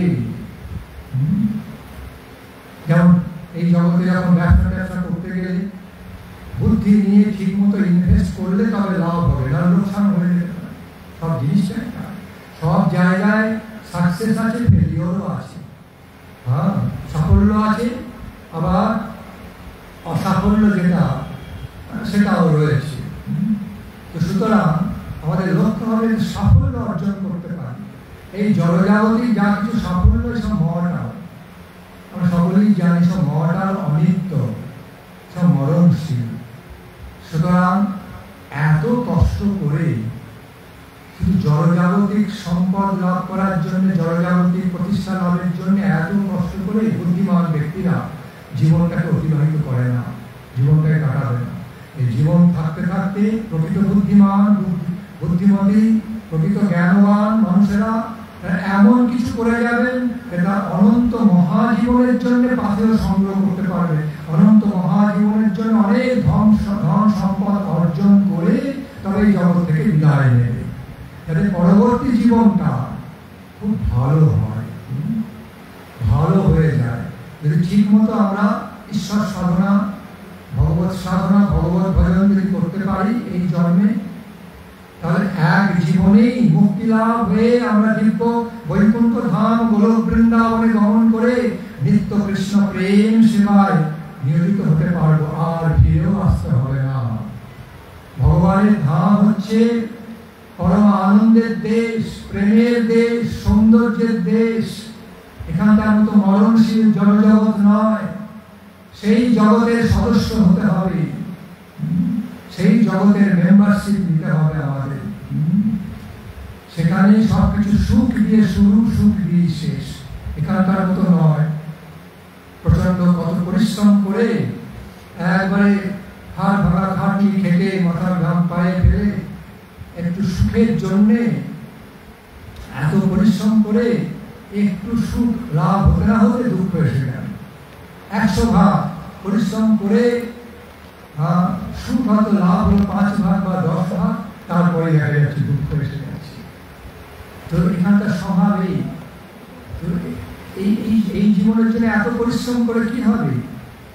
যেমন এই জগতে যখন ব্যবসা করতে গেলে বুদ্ধি নিয়ে ঠিক মতো ইনভেস্ট করলে তবে লাভ হবে, না লোকসান হয়ে যেতে পারে। সব জিনিসটাই সব জায়গায় সাকসেস সাকসেস আছে, ফেলিওরও আছে। হ্যাঁ, সাফল্য আছে, আবার অসাফল্য যেটা সেটাও রয়েছে। তো সুতরাং আমাদের লক্ষ্য হবে সাফল্য অর্জন করতে পারি। এই জড়জাগতিক যা কিছু সাফল্য সব মর্টাল, আমরা সকলেই জানি সব মর্টাল, অনিত্য, সব মরণশীল। সুতরাং এত কষ্ট করে শুধু জড়জাগতিক সম্পদ লাভ করার জন্য, জড়জাগতিক প্রতিষ্ঠা লাভের জন্য এত কষ্ট করে বুদ্ধিমান ব্যক্তিরা জীবনটাকে অতিবাহিত করে না, জীবনটাকে কাটাবে না। এই জীবন থাকতে থাকতে প্রকৃত বুদ্ধিমান, বুদ্ধিমতী, প্রকৃত জ্ঞানবান মানুষেরা এমন কিছু করে যাবেন এটা অনন্ত মহাজীবনের জন্য পাথেয় সংগ্রহ করতে পারবে, অনন্ত মহাজীবনের জন্য অনেক ধন সম্পদ অর্জন করে তবে এই জগৎ থেকে বিদায় নেবে, যাতে পরবর্তী জীবনটা খুব ভালো হয়, ভালো হয়ে যায়। যদি ঠিক মতো আমরা ঈশ্বর সাধনা, ভগবত সাধনা, ভগবত ভজন যদি করতে পারি এই জন্মে, তাহলে এক জীবনেই মুক্তি লাভ হয়ে আমরা দিব্য বৈকুণ্ঠ ধাম গোলক বৃন্দাবনে গমন করে নিত্য কৃষ্ণ প্রেম সেবায় নিয়োজিত হতে পারবো, আর ফিরেও আসতে হবে না। ভগবানের ধাম হচ্ছে পরম আনন্দের দেশ, প্রেমের দেশ, সৌন্দর্যের দেশ। এখানকার মতো মরণশীল জড়জগৎ নয়। সেই জগতের সদস্য হতে হবে, সেই জগতের মেম্বারশিপ নিতে হবে আমাদের। সেখানে সবকিছু সুখ দিয়ে শুরু, সুখ দিয়ে শেষ। এখানকার মতো নয়। প্রচন্ড কত পরিশ্রম করে একবারে হাড় ভাঙা খাটি খেটে মাথার ঘাম পায়ে ফেলে একটু সুখের জন্যে এত পরিশ্রম করে একটু সুখ লাভ হতে না হতে দুঃখ এসে গেল। 100 ভাগ পরিশ্রম করে সুখ হয়তো লাভ হলো 5 ভাগ বা 10 ভাগ, তারপরে দেখা যাচ্ছে দুঃখ এসে গেছে। তো এখানকার স্বভাব এই জীবনের জন্য এত পরিশ্রম করে কি হবে?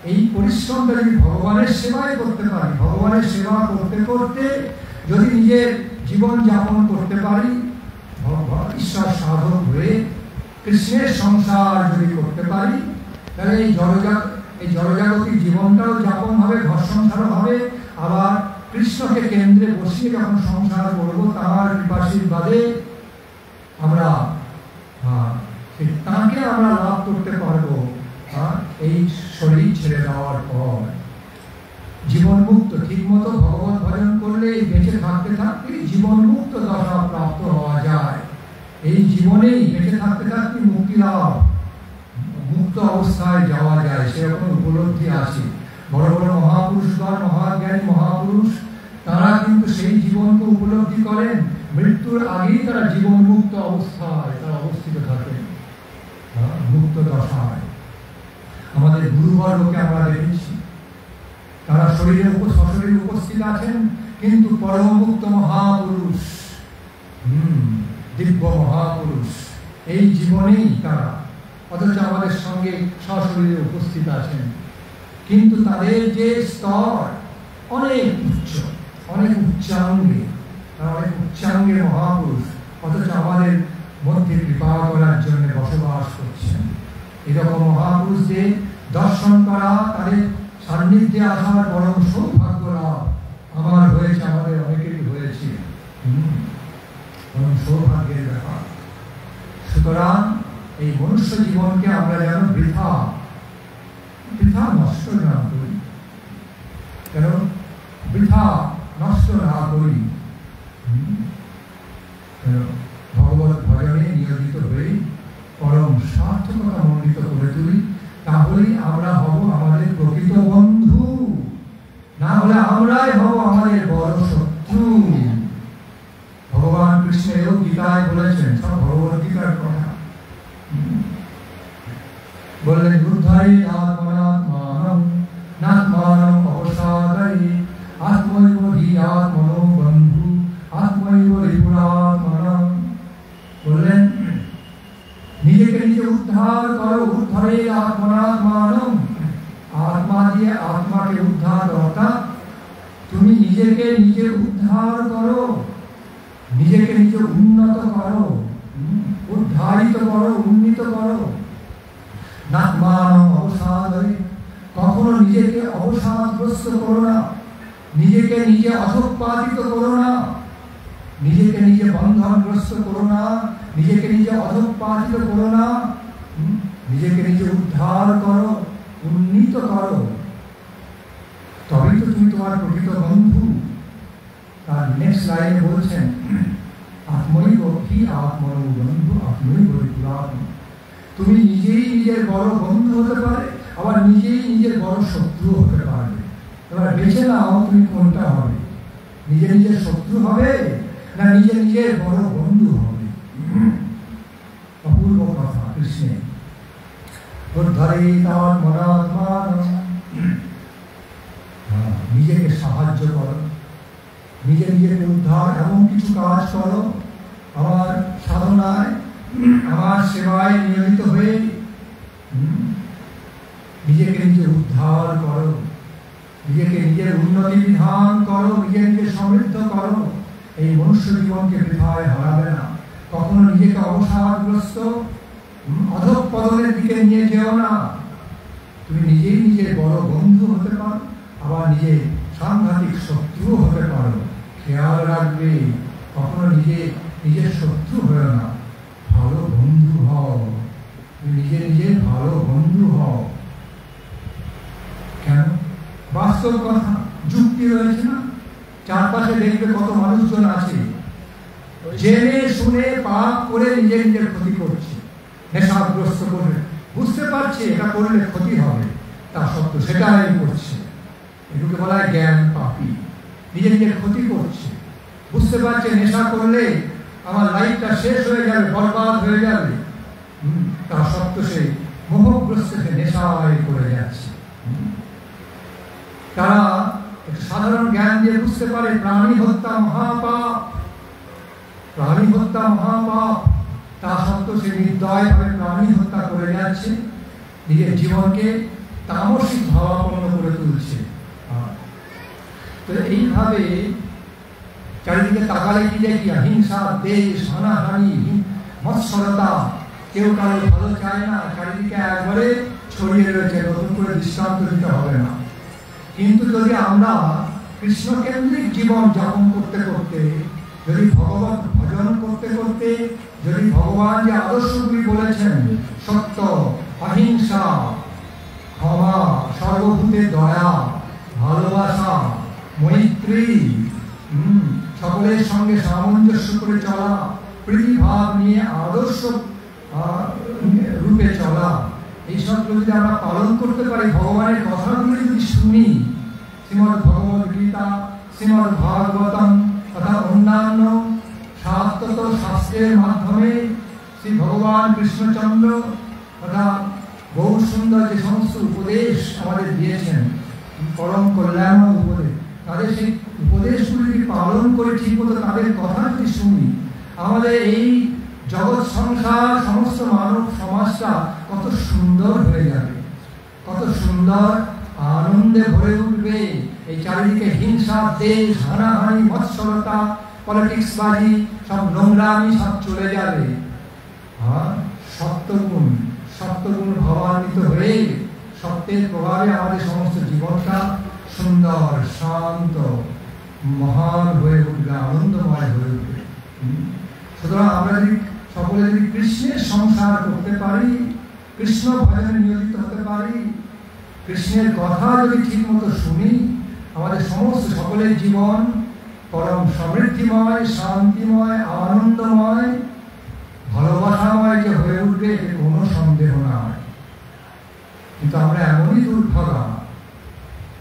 এই পরিশ্রমটা যদি ভগবানের সেবায় করতে পারি, ভগবানের সেবা করতে করতে যদি নিজের জীবন যাপন করতে পারি, ঈশ্বর সাধক হয়ে কৃষ্ণের সংসার যদি করতে পারি, তাহলে এই জড়জাগতিক জীবনটাও যাপন হবে, ঘর সংসারও হবে। আবার কৃষ্ণকে কেন্দ্রে বসিয়ে যখন সংসার করবো, তাঁর কৃপাশীর্বাদে আমরা তাঁকে আমরা লাভ করতে পারবো। এই শরীর ছেড়ে দেওয়ার পর জীবন মুক্ত, ঠিক মতো ভগবত ভজন করলে বেঁচে থাকতে থাকতে জীবন মুক্ত দশা প্রাপ্ত হওয়া যায়। এই জীবনেই বেঁচে থাকতে থাকতে মুক্তি লাভ, মুক্ত অবস্থায় যাওয়া যায়, সেরকম উপলব্ধি আছে। বড় বড় মহাপুরুষগণ, মহাজ্ঞানী মহাপুরুষ, তারা কিন্তু সেই জীবনকে উপলব্ধি করেন, মৃত্যুর আগেই তারা জীবন মুক্ত অবস্থায় তারা অবস্থিত থাকেন, মুক্ত দশায়। আমাদের গুরুবর্গকে আমরা দেখেছি, তারা শরীরে সশরীরে উপস্থিত আছেন, কিন্তু পরমমুক্ত মহাপুরুষ, দিব্য মহাপুরুষ এই জীবনেই তারা, অথচ আমাদের সঙ্গে সশরীরে উপস্থিত আছেন, কিন্তু তাদের যে স্তর অনেক উচ্চ, অনেক উচ্চাঙ্গে, তারা অনেক উচ্চাঙ্গের মহাপুরুষ, অথচ আমাদের মধ্যে কৃপা করার জন্য বসবাস করছেন। এরকম মহাপুরুষদের দর্শন করা, তাদের সান্নিধ্যে আসার পরম সৌভাগ্য লাভ আমার হয়েছে, আমাদের অনেকেরই হয়েছে, পরম সৌভাগ্যের ব্যাপার। সুতরাং এই মনুষ্য জীবনকে আমরা যেন বৃথা নষ্ট না করি, কেন বৃথা নষ্ট না করি, ভগবত ভজনে নিয়োজিত হয়ে পরম সার্থকতা মণ্ডিত করে তুলি। তাহলেই আমরা হব আমাদের প্রকৃত বন্ধু, না হলে আমরাই হব আমাদের বড় শত্রু। ভগবান কৃষ্ণেরও গীতায় বলেছেন, সব ভগবত গীতার কথা বললেন, উদ্ধারে আত্মনাত্মানম নাত্মানম অবসাদয়ে আত্মৈব হি আত্মনো বন্ধু আত্মৈব রিপুরাত্মনম। বললেন নিজেকে নিজে উদ্ধার করো, উদ্ধারে আত্মনাত্মানম, আত্মা দিয়ে আত্মাকে উদ্ধার, অর্থাৎ তুমি নিজেকে নিজে উদ্ধার করো, নিজেকে নিজে উন্নত করো, উদ্ধারিত করো, উন্নীত করো। নাত্মানং অবসাদে, কখনো নিজেকে অবসাদগ্রস্ত করো না, নিজেকে নিজে অধঃপাতিত করো না, নিজেকে নিজে বন্ধনগ্রস্ত করো না, নিজেকে নিজে অধঃপাতিত করো না, নিজেকে নিজে উদ্ধার করো, উন্নীত করো। তবেই তো তুমি তোমার প্রকৃত বন্ধু। তার নেক্সট লাইনে বলছেন, আত্মৈব হি আত্মনো বন্ধু আত্মৈব পুরাতন। তুমি নিজেই নিজের বড় বন্ধু হতে পারে, আবার নিজেই নিজের বড় শত্রু হতে পারবে। এবার বেছে নাও তুমি কোনটা হবে, নিজে নিজের শত্রু হবে না নিজে নিজের বড় বন্ধু হবে। অপূর্ব কথা কৃষ্ণের। নিজেকে সাহায্য করো, নিজে নিজেকে উদ্ধার এমন কিছু কাজ করো, আমার সাধনায় আমার সেবায় নিয়োজিত হয়ে নিজেকে নিজে উদ্ধার করো, নিজেকে নিজের উন্নতি বিধান করো, নিজেকে সমৃদ্ধ করো। এই মনুষ্য জীবনকে বৃথায় হারাবে না। কখনো নিজেকে অবসাদগ্রস্ত অধঃপতনের দিকে নিয়ে যেও না। তুমি নিজেই নিজের বড় বন্ধু হতে পারো, আবার নিজে সাংঘাতিক শত্রু হতে পারো। খেয়াল রাখবে, কখনো নিজের শত্রু হও না, ভালো বন্ধু হও। তুমি নিজের ভালো বন্ধু হও। কেন? বাস্তব কথা, যুক্তি রয়েছে না। চারপাশে দেখবে কত মানুষজন আছে জেনে শুনে পাপ করে নিজের ক্ষতি করছে, নেশাগ্রস্ত করে, বুঝতে পারছে এটা করলে ক্ষতি হবে, তা সত্ত্বেও সেটাই করছে। এগুলোকে বলা হয় জ্ঞান পাপী। নিজের ক্ষতি করছে, বুঝতে পারছে নেশা করলে আমার লাইফটা শেষ হয়ে যাবে, বরবাদ হয়ে যাবে, তা সত্ত্বেও সে মোহগ্রস্ত নেশায় করে যাচ্ছে। তারা সাধারণ জ্ঞান দিয়ে বুঝতে পারে প্রাণী হত্যা মহাপাপ, প্রাণী হত্যা মহাপাপ, তা সত্ত্বেও সে নির্দয়ভাবে প্রাণী হত্যা করে যাচ্ছে, নিজের জীবনকে তামসিক ভাবাপন্ন করে তুলছে। তো এইভাবে চারিদিকে তাকালে কি যায় কি হিংসা, দেশ, হানাহানি, মৎসরতা, কেউ কারো ভালো চায় না, চারিদিকে একবারে ছড়িয়ে রয়েছে। নতুন করে দৃষ্টান্ত দিতে হবে না। কিন্তু যদি আমরা কৃষ্ণকেন্দ্রিক জীবন যাপন করতে করতে, যদি ভগবত ভজন করতে করতে, যদি ভগবান যে আদর্শগুলি বলেছেন সত্য, অহিংসা, ক্ষমা, সর্বভূতের দয়া, ভালোবাসা, মৈত্রী, সকলের সঙ্গে সামঞ্জস্য করে চলা, প্রীতিভাব নিয়ে আদর্শ রূপে চলা, এইসবগুলো যদি আমরা পালন করতে পারি, ভগবানের কথাগুলি যদি শুনি, শ্রীমদ্ ভগবদ গীতা, শ্রীমদ্ ভাগবতম তথা অন্যান্য শাস্ত্রত শাস্ত্রের মাধ্যমে শ্রী ভগবান কৃষ্ণচন্দ্র তথা বহু সুন্দর যে সমস্ত উপদেশ আমাদের দিয়েছেন, পরম কল্যাণ উপদেশ, তাদের সেই উপদেশগুলি যদি পালন করে ঠিক মতো তাদের কথা যদি শুনি, আমাদের এই জগৎ সংসার সমস্ত মানব সমাজটা কত সুন্দর হয়ে যাবে, কত সুন্দর আনন্দে ভরে উঠবে। এই চারিদিকে হিংসা, দেশ, হানাহানি, মৎসরতা, পলিটিক্স বাজি, সব নোংরামি সব চলে যাবে। আর সত্যগুণ ভাবান্বিত হয়ে সত্যের প্রভাবে আমাদের সমস্ত জীবনটা সুন্দর, শান্ত, মহান হয়ে উঠবে, আনন্দময় হয়ে উঠবে। সুতরাং আমরা যদি সকলে যদি কৃষ্ণের সংসার করতে পারি, কৃষ্ণ ভজনে নিয়োজিত হতে পারি, কৃষ্ণের কথা যদি ঠিক মতো শুনি, আমাদের সমস্ত সকলের জীবন পরম সমৃদ্ধিময়, শান্তিময়, আনন্দময়, ভালোবাসাময় যে হয়ে উঠবে, এতে কোনো সন্দেহ নাই। কিন্তু আমরা এমনই দুর্ভাগা,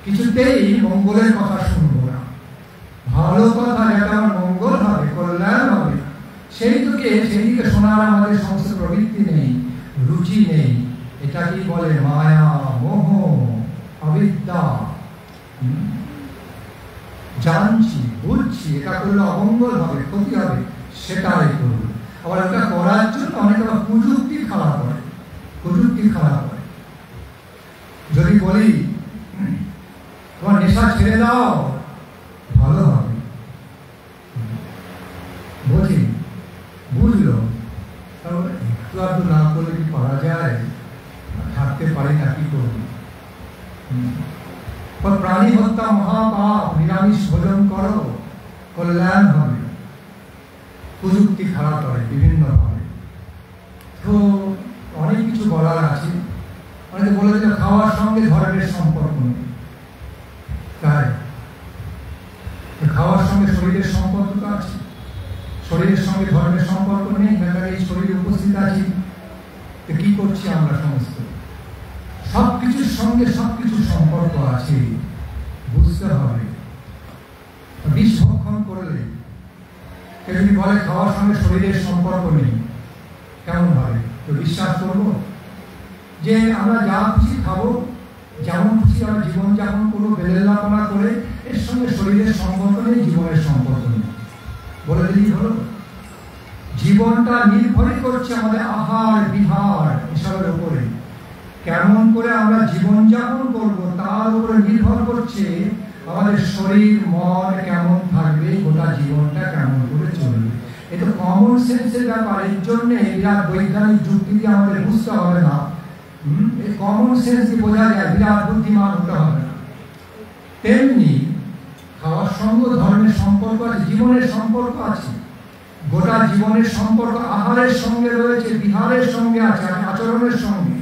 কিছুতেই মঙ্গলের কথা শুনবো না। ভালো কথা যেটা আমার মঙ্গল হবে, কল্যাণ হবে, সেইদিকে শোনার আমাদের সমস্ত প্রবৃত্তি নেই, রুচি নেই। এটাকেই বলে মায়া, মোহ, অবিদ্যা। জানছি, বুঝছি এটা করলে অমঙ্গল হবে, ক্ষতি হবে, সেটাই করব। আবার এটা করার জন্য অনেক আবার প্রযুক্তি খারাপ হয়, যদি বলি তোমার নেশা ছেড়ে দাও, ভালো হবে, বুঝলো, তারপরে পুরুষার্থ না করলে কি পারা যায়? থাকতে পারি না, কি করব? প্রাণী হত্যা মহাপাপ, নিরামিষ ভোজন করো, কল্যাণ হবে। প্রযুক্তি খারাপ করে বিভিন্নভাবে। তো অনেক কিছু বলার আছে। অনেকে বলে যে খাওয়ার সঙ্গে ধর্মের সম্পর্ক নেই, তাই খাওয়ার সঙ্গে শরীরের সম্পর্ক তো আছে, শরীরের সঙ্গে ধর্মের সম্পর্ক নেই। এই শরীরে উপস্থিত আছি, তো কি করছি আমরা? সমস্ত সবকিছুর সঙ্গে সবকিছুর সম্পর্ক আছে, বুঝতে হবে। বিষ ভক্ষণ করলে কেউ যদি বলে খাওয়ার সঙ্গে শরীরের সম্পর্ক নেই, কেমন হবে? তো বিশ্বাস করবো যে আমরা যা খুশি খাবো, যেমন খুশি আমরা জীবনযাপন করবো, বেলেল্লাপনা করে, এর সঙ্গে শরীরের সম্পর্ক নেই, জীবনের সম্পর্ক নেই, বলে দিলেই হলো। জীবনটা নির্ভরই করছে আমাদের আহার বিহার এসবের উপরে। কেমন করে আমরা জীবনযাপন করব তার উপরে নির্ভর করছে আমাদের শরীর মন কেমন থাকবে, গোটা জীবনটা কেমন করে চলবে। এটা কমন সেন্সের ব্যাপার। এর জন্য বিরাট বৈজ্ঞানিক যুক্তি দিয়ে আমাদের বুঝতে হবে না, এই কমন সেন্স দিয়ে বোঝা যায়, বিরাট বুদ্ধিমান হতে হবে না। তেমনি খাওয়ার সঙ্গে ধর্মের সম্পর্ক আছে, জীবনের সম্পর্ক আছে, গোটা জীবনের সম্পর্ক আহারের সঙ্গে রয়েছে, বিহারের সঙ্গে আছে, আচরণের সঙ্গে।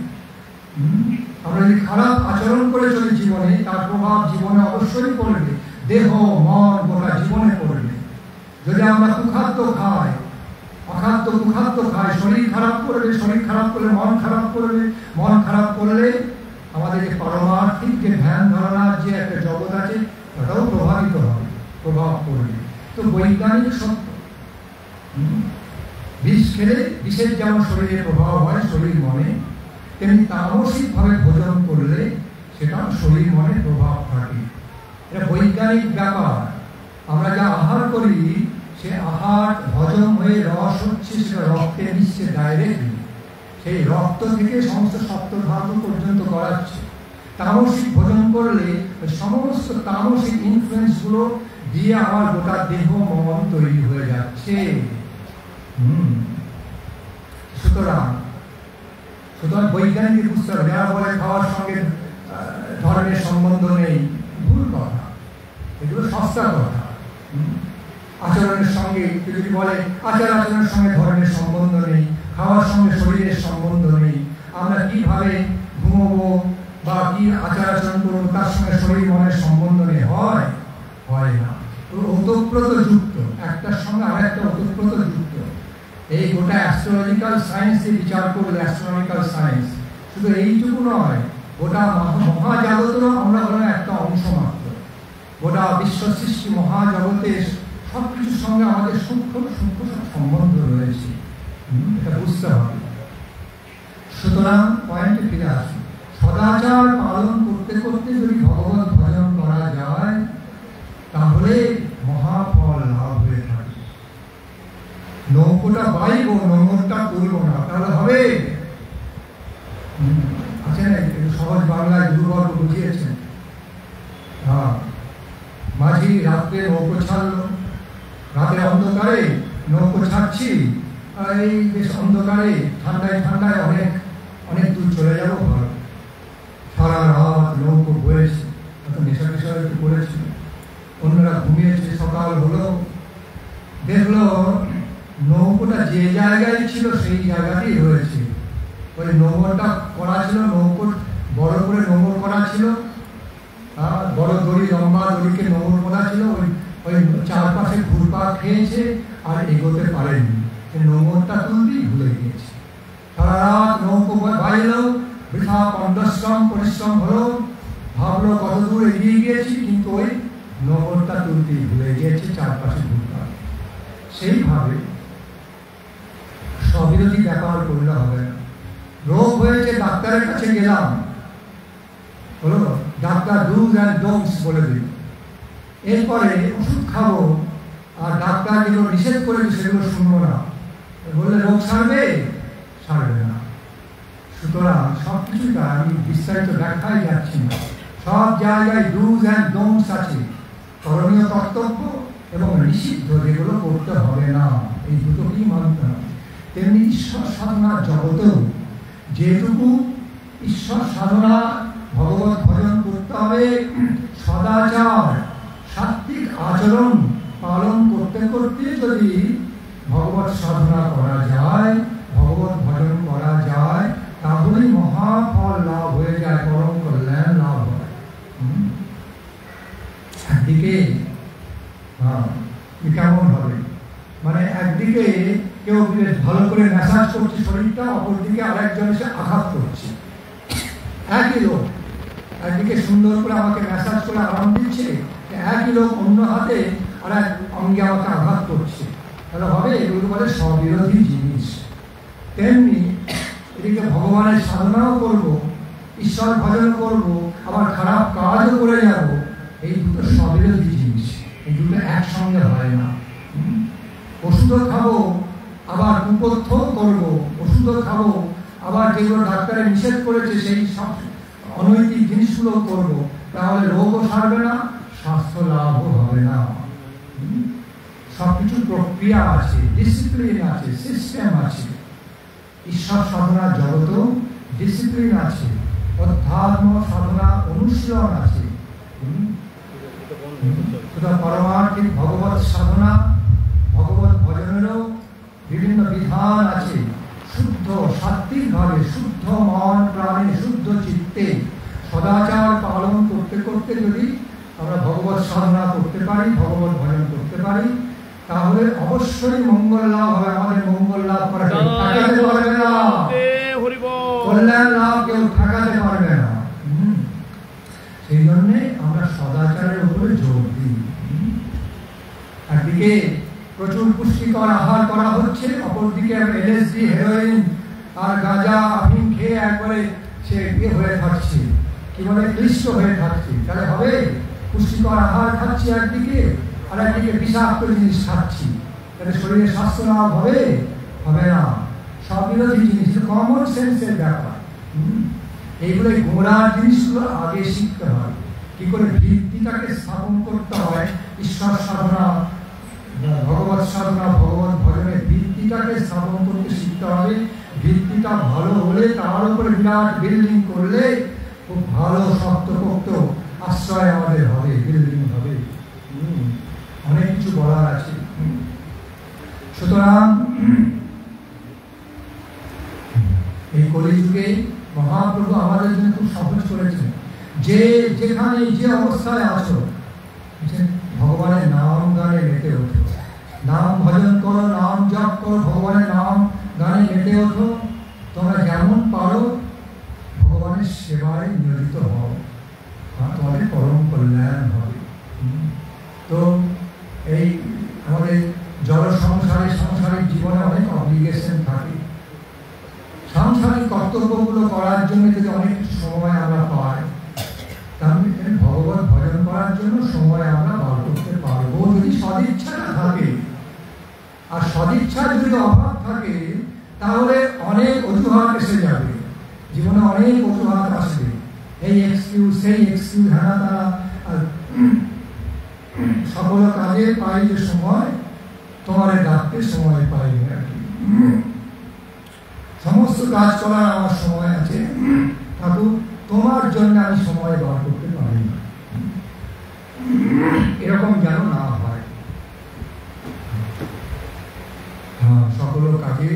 আমরা যদি খারাপ আচরণ করে চলি জীবনে, তার প্রভাব জীবনে অবশ্যই পড়বে, দেহ মন গোটা জীবনে পড়বে। যদি আমরা কুখাদ্য খাই, অখাদ্য কুখাদ্য খাই, শরীর খারাপ করবে, শরীর খারাপ করলে মন খারাপ করবে, মন খারাপ করলে আমাদের যে পারমার্থিক যে ধ্যান ধারণার যে একটা জগৎ আছে ওটাও প্রভাবিত হবে, প্রভাব পড়বে। তো বৈজ্ঞানিক সত্য। বিষ খেলে বিষের যেমন শরীরে প্রভাব হয় শরীর মনে, তেমনি তামসিকভাবে ভোজন করলে সেটাও শরীর মনে প্রভাব থাকে। এটা বৈজ্ঞানিক ব্যাপার। আমরা যা আহার করি সে আহার হজম হয়ে রস হচ্ছে, সেটা রক্তে মিশছে ডাইরেক্টলি, সেই রক্ত থেকে সমস্ত সপ্ত ধাতু পর্যন্ত করাচ্ছে। তামসিক ভোজন করলে সমস্ত তামসিক ইনফ্লুয়েন্স গুলো দিয়ে আমার গোটা দেহ মন তৈরি হয়ে যাচ্ছে। সুতরাং বৈজ্ঞানিক বুঝতে হবে। যারা বলে খাওয়ার সঙ্গে ধর্মের সম্বন্ধ নেই, ভুল কথা, এগুলো সস্তা কথা। আচরণের সঙ্গে যদি বলে আচরণের সঙ্গে ধর্মের সম্বন্ধ নেই, খাওয়ার সঙ্গে শরীরের সম্বন্ধ নেই, আমরা কিভাবে ঘুমবো বা কি আচরণ করবো তার সঙ্গে শরীর মনের সম্বন্ধ নেই, হয় না। ওতপ্রোত যুক্ত, একটার সঙ্গে আরেকটা ওতপ্রোত যুক্ত। এই গোটা অ্যাস্ট্রোলজিক্যাল সায়েন্স বিচার করলে, অ্যাস্ট্রোনমিক্যাল সায়েন্স শুধু এইটুকু নয়, গোটা মহাজগতেরও আমরা হলাম একটা অংশ মাত্র। গোটা বিশ্ব সৃষ্টি মহাজগতের সবকিছুর সঙ্গে আমাদের সূক্ষ্ম সূক্ষ্ম সম্বন্ধ রয়েছে, এটা বুঝতে হবে। সুতরাং পয়েন্টে ফিরে আসি, সদাচার পালন করতে করতে যদি ভগবত ভজন করা যায় তাহলে মহাফল লাভ হয়ে থাকে। নৌকোটা বাইব, নোংরটা করবো না, তাহলে হবে? আছে না সহজ বাংলায় দুর্বর্গ বুঝিয়েছেন। মাঝি রাত্রে নৌকো ছাড়লো, রাতের অন্ধকারে নৌকো ছাড়ছি, এই বেশ অন্ধকারে ঠান্ডায় ঠান্ডায় অনেক অনেক দূর চলে যাবো, ভালো। সারা রাত নৌকো বয়েছে, এত নেশা নেশা একটু করেছিল, অন্যরা ঘুমিয়েছে। সকাল হলো, দেখলো নৌকোটা যে জায়গায় ছিল সেই জায়গাতেই রয়েছে। ওই নোঙরটা করা ছিল, নৌকো বড় করে নোঙর করা ছিল, বড় দড়ি, লম্বা দড়িকে নোঙর করা ছিল। ওই চারপাশে ঘুরপাক খেয়েছে আর এগোতে পারেনি, নোঙরটা তুলতেই ভুলে গিয়েছে। সারা রাত নৌকো বাইলো, বৃথা পরিশ্রম হলো, ভাবলো কত দূর এগিয়ে গিয়েছি, কিন্তু ওই নোঙরটা তুলতেই ভুলে গিয়েছে, চারপাশে ঘুরপাক। সেইভাবে স্ববিরোধী ব্যাপার করলে হবে না। রোগ হয়েছে, ডাক্তারের কাছে গেলাম, হলো ডাক্তার ডুজ অ্যান্ড ডোন্টস বলে দিল, এরপরে ওষুধ খাবো আর ডাক্তার যেগুলো নিষেধ করেছে সেগুলো শুনবো না, বললে রোগ সারবে না। সুতরাং সবকিছুটা আমি বিস্তারিত দেখাই যাচ্ছি না, সব জায়গায় ডুজ অ্যান্ড ডোন্টস আছে, করণীয় কর্তব্য এবং নিষিদ্ধ যেগুলো করতে হবে না, এই দুটোকেই মানতে হবে। তেমনি ঈশ্বর সাধনার জগতেও যেটুকু ঈশ্বর সাধনা ভগবত ভজন করতে হবে, সদাচার সাত্বিক আচরণ পালন করতে করতে যদি ভগবত সাধনা করা যায়, ভগবত ভজন করা যায়, তাহলেই মহাফল লাভ হয়ে যায়, পরম কল্যাণ লাভ হয়। একদিকে কেমন হবে, মানে একদিকে কেউ বেশ ভালো করে ম্যাসাজ করছে শরীরটা, অপরদিকে আরেকজন এসে আঘাত করছে। একই লোক একদিকে সুন্দর করে আমাকে ম্যাসাজ করে আরাম দিচ্ছে, একই লোক অন্য হাতে আর এক অঙ্গে আমাকে আঘাত করছে, তাহলে হবে? এগুলো বলে স্ববিরোধী জিনিস। তেমনি এদিকে ভগবানের সাধনাও করব, ঈশ্বর ভজন করব, আবার খারাপ কাজও করে যাব, এই দুটো স্ববিরোধী জিনিস, এই দুটো একসঙ্গে হয় না। ওষুধও খাবো আবার কুপথ্যও করবো, ওষুধও খাবো আবার যেগুলো ডাক্তারে নিষেধ করেছে সেই সব অনৈতিক জিনিসগুলো করবো, তাহলে রোগও সারবে না, স্বাস্থ্য লাভও হবে না। সবকিছু প্রক্রিয়া আছে, ডিসিপ্লিন আছে, সিস্টেম আছে। ঈশ্বর সাধনা জগতেও ডিসিপ্লিন আছে, অধ্যাত্ম সাধনা অনুশীলন আছে। পারমার্থিক ভগবত সাধনা ভগবত ভজনেরও বিভিন্ন বিধান আছে। শুদ্ধ সাত্বিক ভাবে, শুদ্ধ মন প্রাণে, শুদ্ধ চিত্তে সদাচার পালন করতে করতে যদি আমরা ভগবত সাধনা করতে পারি, ভগবত ভজন করতে পারি, তাহলে অবশ্যই মঙ্গল লাভ হবে। আমাদের মঙ্গল লাভ করা ঠেকাতে পারবে না, কল্যাণ লাভ কেউ ঠেকাতে পারবে না। সেই জন্যে আমরা সদাচারের উপরে জোর দিই। একদিকে প্রচুর পুষ্টিকর আহার করা হচ্ছে, অপরদিকে এলএসডি, হেরোইন আর গাঁজা আফিম খেয়ে একবারে সে হয়ে থাকছে, কি বলে ক্লিষ্ট হয়ে থাকছে। তাহলে হবে? পুষ্টিকর আহার খাচ্ছি একদিকে, আর একদিকে বিষাক্ত জিনিস খাচ্ছি, তাহলে শরীরে স্বাস্থ্য লাভ হবে? হবে না। সব বিরোধী জিনিস, কমন সেন্সের ব্যাপার। এইগুলো গোড়ার জিনিসগুলো আগে শিখতে হয়, কি করে ভিত্তিটাকে স্থাপন করতে হয়। ঈশ্বর সাধনা, ভগবত সাধনা, ভগবত ভজনের ভিত্তিটাকে স্থাপন করতে শিখতে হবে। ভিত্তিটা ভালো হলে তার উপরে বিরাট বিল্ডিং করলে খুব ভালো শক্তপোক্ত আশ্রয় আমাদের হবে, বিল্ডিং হবে। অনেক কিছু বলার আছে। সুতরাং এই কলিযুগে মহাপ্রভু আমাদের জন্য খুব সহজ করেছেন, যে যেখানে যে অবস্থায় আছো ভগবানের নাম গানে মেতে ওঠো, নাম ভজন করো, নাম জপ করো, ভগবানের নাম গানে মেতে ওঠো। তোমরা যেমন পারো ভগবানের সেবায় নিয়োজিত হও, তোমাদের পরম কল্যাণ হবে। তো এই আমাদের জড় সাংসারিক জীবনে অনেক অব্লিগেশন থাকে। সাংসারিক কর্তব্যগুলো করার জন্য যদি অনেক সময় আমরা পাই, তাহলে ভগবত ভজন করার জন্য সময় আমরা বার করতে পারবো, যদি সদিচ্ছাটা থাকে। আর সদিচ্ছার যদি অভাব থাকে তাহলে অনেক অজুহাত এসে যাবে, জীবনে অনেক অজুহাত আসবে, এই এক্সকিউজ সেই এক্সকিউজ, হ্যাঁ তারা সকল কাজে পাই যে সময়, তোমার ডাকতে সময় পাই আর কি। সমস্ত কাজ করার আমার সময় আছে, ঠাকুর তোমার জন্য আমি সময় বার করতে পারি না, এরকম যেন না হয়। সকল কাজে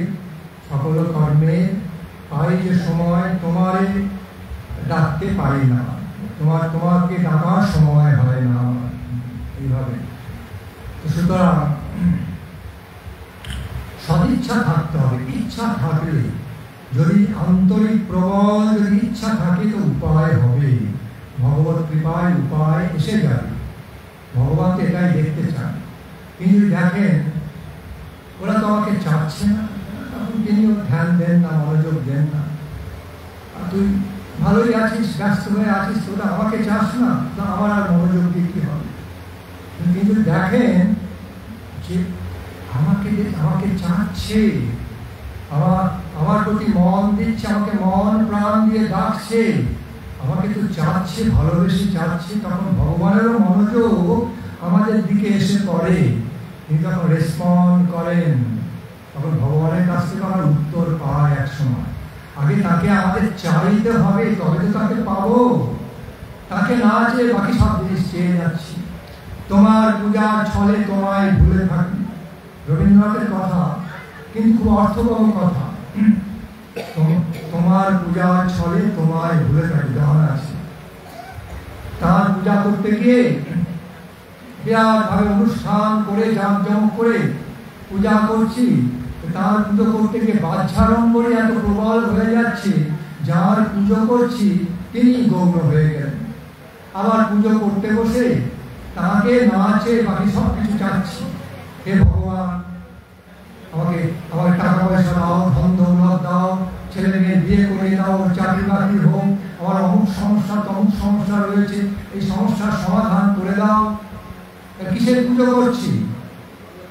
সকল কর্মে পাই যে সময়, তোমারে ডাকতে পারি না, তোমাকে ডাকার সময় হয় না, এইভাবে। সুতরাং সদিচ্ছা থাকতে হবে। ইচ্ছা থাকলে, যদি আন্তরিক প্রবল যদি ইচ্ছা থাকে, তো উপায় হবে, ভগবত কৃপায় উপায় এসে যাবে। ভগবান তো এটাই দেখতে চান। কিন্তু দেখেন ওরা তো আমাকে চাচ্ছে না, তিনিও ধ্যান দেন না, মনোযোগ দেন না। তুই ভালোই আছিস, ব্যস্ত হয়ে আছিস, তোরা আমাকে চাস না, আমার আর মনোযোগ দিয়ে কি হবে? কিন্তু দেখেন যে আমাকে চাচ্ছে, আমার প্রতি মন দিচ্ছে, আমাকে মন প্রাণ দিয়ে ডাকছে, আমাকে তো চাচ্ছে, ভালোবেসে চাচ্ছে, তখন ভগবানেরও মনোযোগ আমাদের দিকে এসে পড়ে, তিনি তখন রেসপন্ড করেন। তখন ভগবানের কাছ থেকে আমরা উত্তর পাই এক সময়। আগে তাকে আমাদের চাইতে হবে, তবে তো তাকে পাবো। তাকে না চেয়ে বাকি সব জিনিস চেয়ে যাচ্ছি। তোমার পূজার ছলে তোমায় ভুলে থাকি, রবীন্দ্রনাথের কথা, কিন্তু খুব অর্থবহ কথা। তোমার পূজার ছলে তোমায় ভুলে থাকি, গান আছে। তার পূজা করতে গিয়ে বিরাট ভাবে অনুষ্ঠান করে জাঁকজমক করে পূজা করছি। তার পুজো করতে গিয়ে বাহ্যাড়ম্বরে এত প্রবল হয়ে যাচ্ছে, যার পুজো করছি তিনি গৌণ হয়ে গেলেন। আবার পুজো করতে বসে তাকে না চেয়ে বাকি সব কিছু চাচ্ছি। হে ভগবান, আমাকে টাকা পয়সা দাও, ধন দৌলত দাও, ছেলে মেয়ে বিয়ে করে দাও, চাকরি বাকরি হোক, আমার অমুক সমস্যা তমুক সমস্যা রয়েছে, এই সমস্যার সমাধান করে দাও। কিসের পুজো করছি?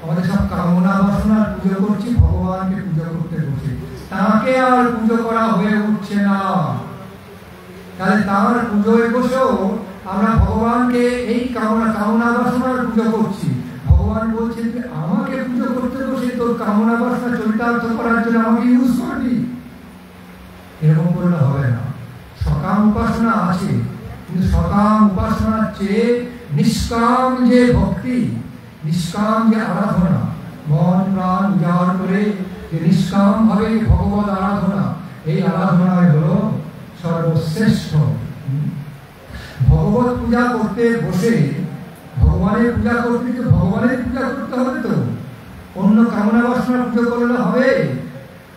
আমাদের সব কামনা বাসনার পুজো করছি। ভগবানকে পুজো করতে বসে তাকে আর পুজো করা হয়ে উঠছে না। তাহলে তার পুজোয় বসেও আমরা ভগবানকে এই কামনা বাসনার পুজো করছি। ভগবান বলছেন যে আমাকে পুজো করতে বসে তোর কামনা বাসনা চরিতার্থ করার জন্য আমাকে ইউজ করবি। এরকম করলে হবে না। সকাম উপাসনা আছে, কিন্তু সকাম উপাসনার চেয়ে নিষ্কাম যে ভক্তি, নিষ্কাম যে আরাধনা, মন প্রাণ উজাড় করে যে নিষ্কাম ভাবে ভগবত আরাধনা, এই আরাধনায় হলো সর্বশ্রেষ্ঠ। ভগবত পূজা করতে বসে ভগবানের পূজা করতে তো ভগবানের পূজা করতে হবে, তো অন্য কামনা বাসনার পুজো করলে হবে?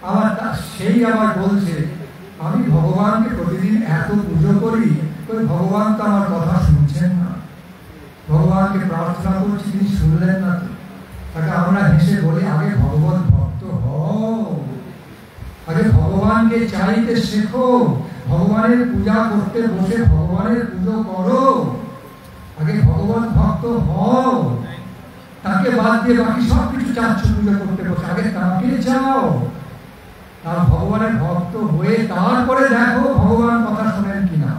আবার সেই আবার বলছে আমি ভগবানকে প্রতিদিন এত পুজো করি, ভগবান তো আমার কথা শুনছেন না। ভগবানকে প্রার্থনা করছি, তিনি শুনলেন না। তাকে আমরা হেসে বলি আগে ভগবত ভক্ত হও, আগে ভগবানকে চাইতে শেখো, ভগবানের পূজা করতে বসে ভগবানের পুজো করো, আগে ভগবত ভক্ত হও। তাকে বাদ দিয়ে বাকি সব কিছু চাচ্ছ পুজো করতে বসে, আগে তাকে চাও। তার ভগবানের ভক্ত হয়ে তারপরে দেখো ভগবান কথা শোনেন কিনা।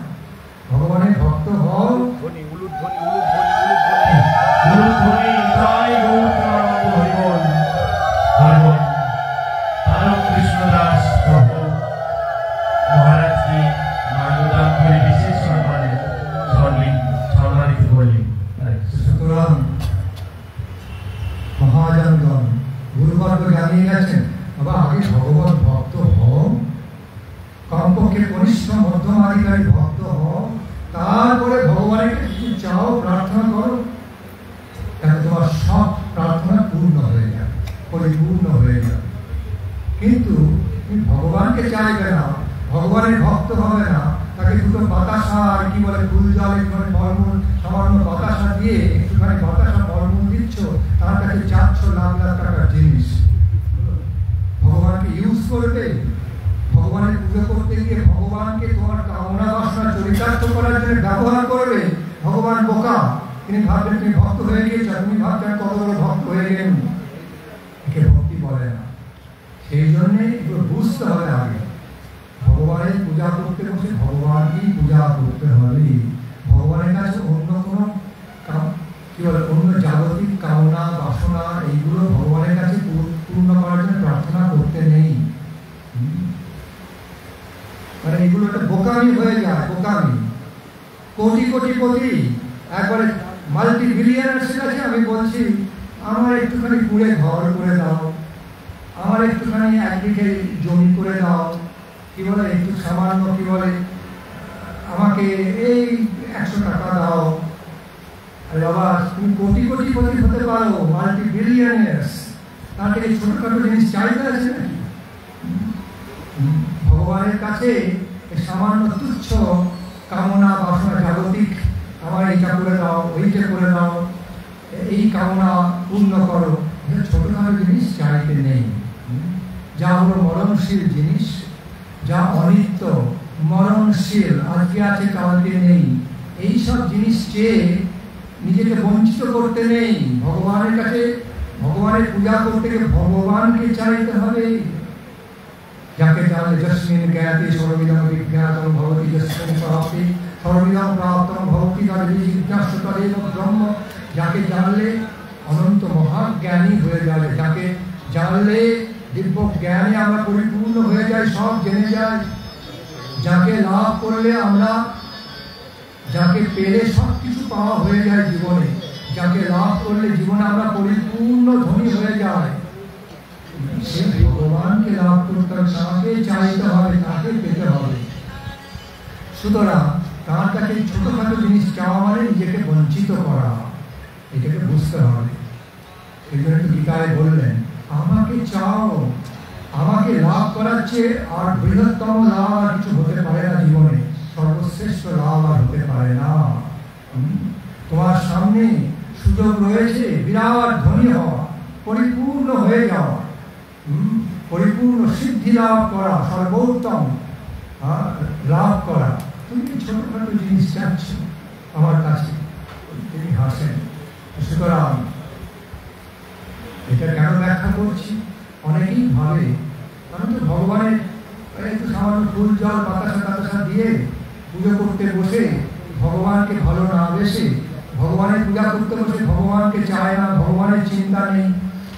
ভগবানের ভক্ত হও।
কৃষ্ণদাস মহারাজ কি মার্গদান করে বিশেষ সম্মানে সম্মানিত করলেন।
সুতরাং মহাজনগণ গুরুবর্গ জানিয়ে গেছেন বাবা আগে ভগবত ভক্ত হও, কমপক্ষে কনিষ্ঠ মধ্যমাধিকারী ভক্ত হও, তারপরে ভগবানের কিছু চাও, প্রার্থনা করো, তাহলে তোমার সব প্রার্থনা পূর্ণ হয়ে যাবে, পরিপূর্ণ হয়ে যাবে। কিন্তু তুমি ভগবানকে চাইবে না, ভগবানের ভক্ত হবে না, তাকে দুটো বাতাসা আর কি বলে ফুল জল একটুখানি ফলমূল সামান্য বাতাসা দিয়ে একটুখানি বাতাসা ফলমূল দিচ্ছ, তার কাছে চাচ্ছ লাখ লাখ টাকার জিনিস। ভগবানকে ইউজ করবে, ভগবানের পুজো করতে গিয়ে ভগবানকে তোমার কামনা বাসনা চরিতার্থ করার জন্য ব্যবহার করবে। ভগবান বোকা, তিনি ভাববেন তুমি ভক্ত হয়ে গিয়েছ, তুমি ভাবছেন কত বড় ভক্ত হয়ে গেলেন, একে ভক্তি বলে না। সেই জন্যে এগুলো বুঝতে হবে আগে ভগবানের পূজা করতে বসে ভগবানকেই পূজা করতে হবে। ভগবানের কাছে অন্য কোনো কি বলে অন্য জাগতিক কামনা বাসনা এইগুলো ভগবানের কাছে পূর্ণ করার জন্য প্রার্থনা করতে নেই। মানে এগুলো একটা বোকামি হয়ে যায়, বোকামি। কোটি কোটি কোটি একবারে মাল্টি বিলিয়নার্সের কাছে আমি বলছি আমার একটুখানি পুড়ে ঘর করে দাও, আমার একটুখানি একদিকে জমি করে দাও, কি বলে একটু সামান্য কি বলে আমাকে এই 100 টাকা দাও। আরে বাবা তুমি কোটি কোটি কোটি হতে পারো, মাল্টি বিলিয়নার্স, তাকে এই ছোটখাটো জিনিস চাইতে আছে নাকি? ভগবানের কাছে সামান্য তুচ্ছ কামনা বাসনা জাগতিক, আমার এইটা করে দাও, ওইটা করে দাও, এই কামনা পূর্ণ করো, ছোটখাটো জিনিস চাইতে নেই। যা হলো মরণশীল জিনিস, যা অনিত্য মরণশীল, আজকে আছে কালকে নেই, এইসব জিনিস চেয়ে নিজেকে বঞ্চিত করতে নেই। ভগবানের কাছে ভগবানের পূজা করতে গিয়ে ভগবানকে চাইতে হবে। যাকে জানলে যস্মিন জ্ঞাতে সর্ববিধম বিজ্ঞাতম ভবতি, যস্মিন প্রাপ্তি সর্ববিধম প্রাপ্তম ভবতি, তার জিজ্ঞাসা তদেব ব্রহ্ম। যাকে জানলে অনন্ত মহাজ্ঞানী হয়ে যাবে, যাকে জানলে দিব্য জ্ঞানে আমরা পরিপূর্ণ হয়ে যাই, সব জেনে যাই। যাকে লাভ করলে আমরা, যাকে পেলে সব কিছু পাওয়া হয়ে যায় জীবনে, যাকে লাভ করলে জীবনে আমরা পরিপূর্ণ ধনী হয়ে যাই। সে ভগবানকে লাভ করতে হবে, তাকে চাইতে হবে, তাকে পেতে হবে। সুতরাং তার কাছে ছোটখাটো জিনিস চাওয়া মানে নিজেকে বঞ্চিত করা, এটাকে বুঝতে হবে। এই জন্য গীতায় বললেন, আমাকে চাও, আমাকে লাভ করার চেয়ে আর বৃহত্তম লাভ আর কিছু হতে পারে না জীবনে, সর্বশ্রেষ্ঠ লাভ আর হতে পারে না। তোমার সামনে সুযোগ রয়েছে বিরাট ধনী হওয়া, পরিপূর্ণ হয়ে যাওয়া, পরিপূর্ণ সিদ্ধি লাভ করা, সর্বোত্তম লাভ করা। তুমি ছোটখাটো জিনিস চাচ্ছ আমার কাছে, তিনি হাসেন। সুতরাং এটা কেন ব্যাখ্যা করছি, অনেকেই ভাবে কারণ তো ভগবানের একটু সামান্য ফুল জল বাতাসা দিয়ে পুজো করতে বসে ভগবানকে ভালো না বেসে, ভগবানের পূজা করতে বসে ভগবানকে চায় না, ভগবানের চিন্তা নেই,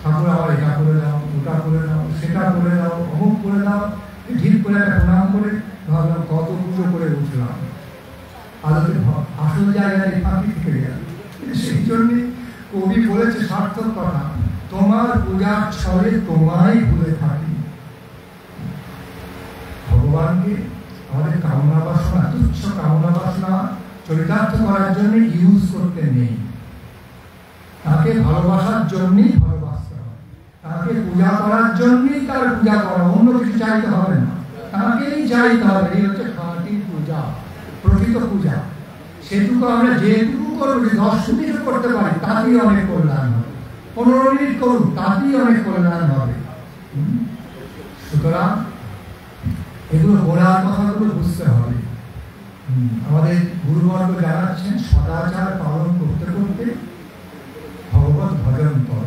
ঠাকুর আবার এটা করে দাও, ওটা করে দাও, সেটা করে দাও, অমুক করে দাও, ঠিক করে একটা প্রণাম করে ভাবলাম কত পুজো করে উঠলাম, আলোতে আসল জায়গায় ফাঁকি থেকে গেল। সেই জন্যে কবি বলেছে সার্থক কথা, তোমার পূজার ছলে তোমায় ভুলে থাকি। ভগবানকে আমাদের কামনা বাসনা, তুচ্ছ কামনা বাসনা চরিতার্থ করার জন্য ইউজ করতে নেই, তাকে ভালোবাসার জন্যই ভালোবাসতে হবে, তাকে পূজা করার জন্যই তার পূজা করা, অন্য কিছু চাইতে হবে না, তাকেই চাইতে হবে। এই হচ্ছে খাঁটি পূজা, প্রকৃত পূজা। সেটুকু আমরা যেটুকু করবো, 10 মিনিট করতে পারি তাতেই অনেক কল্যাণ হবে, 15 মিনিট করুন তাতেই অনেক কল্যাণ হবে। সুতরাং এগুলো গোড়ার কথাগুলো বুঝতে হবে। আমাদের গুরুবর্গ জানাচ্ছেন, সদাচার পালন করতে করতে ভগবত ভজন কর।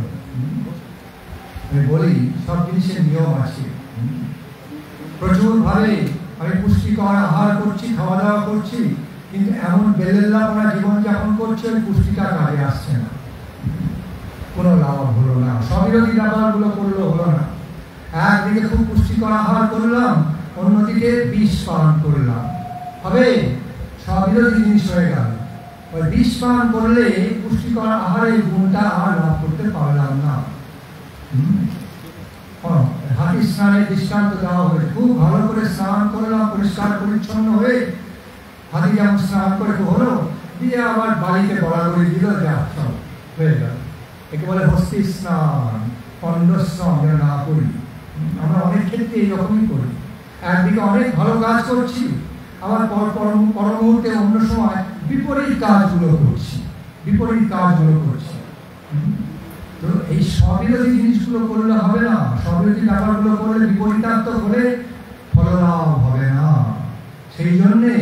আমি বলি সব জিনিসের নিয়ম আছে। প্রচুর ভাবে আমি পুষ্টিকর আহার করছি, খাওয়া দাওয়া করছি, কিন্তু এমন বেলেল্লাপনা জীবনযাপন করছে ওই পুষ্টিটা কাজে আসছে না, কোনো লাভ হলো না। স্ববিরোধী ব্যাপারগুলো করলো হলো না। একদিকে খুব পুষ্টিকর আহার করলাম, অন্যদিকে বিষ পান করলাম, হবে স্ববিরোধী জিনিস হয়ে গেল। ওই বিষ পান করলে পুষ্টিকর আহারের গুণটা আর লাভ করতে পারলাম না। হাতি স্নানের দৃষ্টান্ত দেওয়া হয়েছে, খুব ভালো করে স্নান করলাম পরিষ্কার পরিচ্ছন্ন হয়ে, হাতি যেমন স্নান করে হলো, দিয়ে আবার বাড়িতে বরাবরি দিল, যা সব হয়ে গেল। একে বলে হস্তি স্নান, পণ্ড স্নান না করি। আমরা অনেক ক্ষেত্রে এইরকমই করি, একদিকে অনেক ভালো কাজ করছি, আবার পর মুহূর্তে অন্য সময় বিপরীত কাজগুলো করছি। তো এই স্ববিরোধী জিনিসগুলো করলে হবে না, স্ববিরোধী ব্যাপারগুলো করলে বিপরীতার্থক হলে ফললাভ হবে না। সেই জন্যে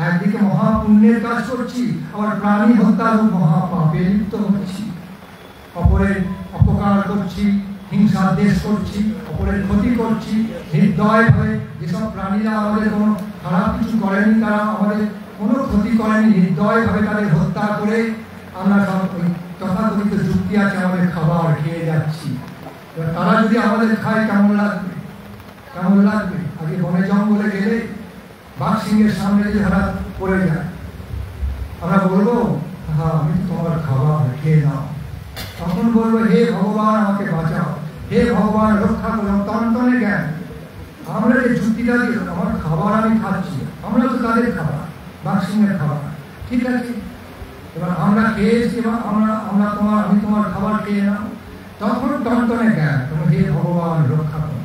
একদিকে মহাপুণ্যের কাজ করছি, আবার প্রাণী হত্যার মহাপাপে লিপ্ত হচ্ছি, অপরের অপকার করছি, হিংসার দেশ করছি, অপরের ক্ষতি করছি। নির্দয় হয়ে যেসব প্রাণীরা আমাদের কোনো খারাপ কিছু করেনি, তারা আমাদের কোনো ক্ষতি করেনি, নির্দয়ভাবে তাদের হত্যা করে আমরা সব ওই তথাকথিত যুক্তি আছে আমাদের খাবার খেয়ে যাচ্ছি। এবার তারা যদি আমাদের খায় কেমন লাগবে? আগে বনে জঙ্গলে গেলে বাঘ সিংহের সামনে যদি হঠাৎ পড়ে যায়, আমরা বলবো হ্যাঁ আমি তোমার খাবার খেয়ে নাও। তখন বলবো হে ভগবান আমাকে বাঁচাও, হে ভগবান রক্ষা করো, তন্ত্রণে জ্ঞান। আমরা যে যুক্তিটা দিই, আমার খাবার আমি খাচ্ছি, আমরা তো তাদের খাবার, বাঘ সিংহের খাবার, ঠিক আছে। এবার আমরা খেয়েছি, এবার আমি তোমার খাবার খেয়ে নাও, তখন তন্ত্রণে জ্ঞান, তোমার হে ভগবান রক্ষা করো।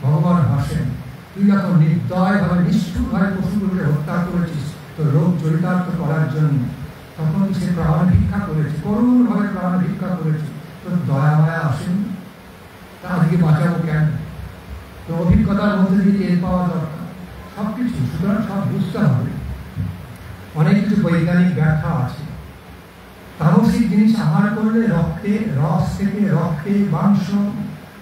ভগবান হাসেন, তুই যখন নির্দয়ভাবে নিষ্ঠুরভাবে পশুগুলোকে হত্যা করেছিস তো রোগ চরিতার্থ করার জন্য, তখন সে প্রাণ ভিক্ষা করেছে, করুণভাবে প্রাণ ভিক্ষা করেছে, তোর দয়া মায়া আসেনি, তাদেরকে বাঁচাবো কেন? তো অভিজ্ঞতার মধ্যে দিয়ে টের পাওয়া দরকার সবকিছু। সুতরাং সব বুঝতে হবে। অনেক কিছু বৈজ্ঞানিক ব্যাখ্যা আছে। তামসিক জিনিস আহার করলে রক্তে, রস থেকে রক্তে, মাংস,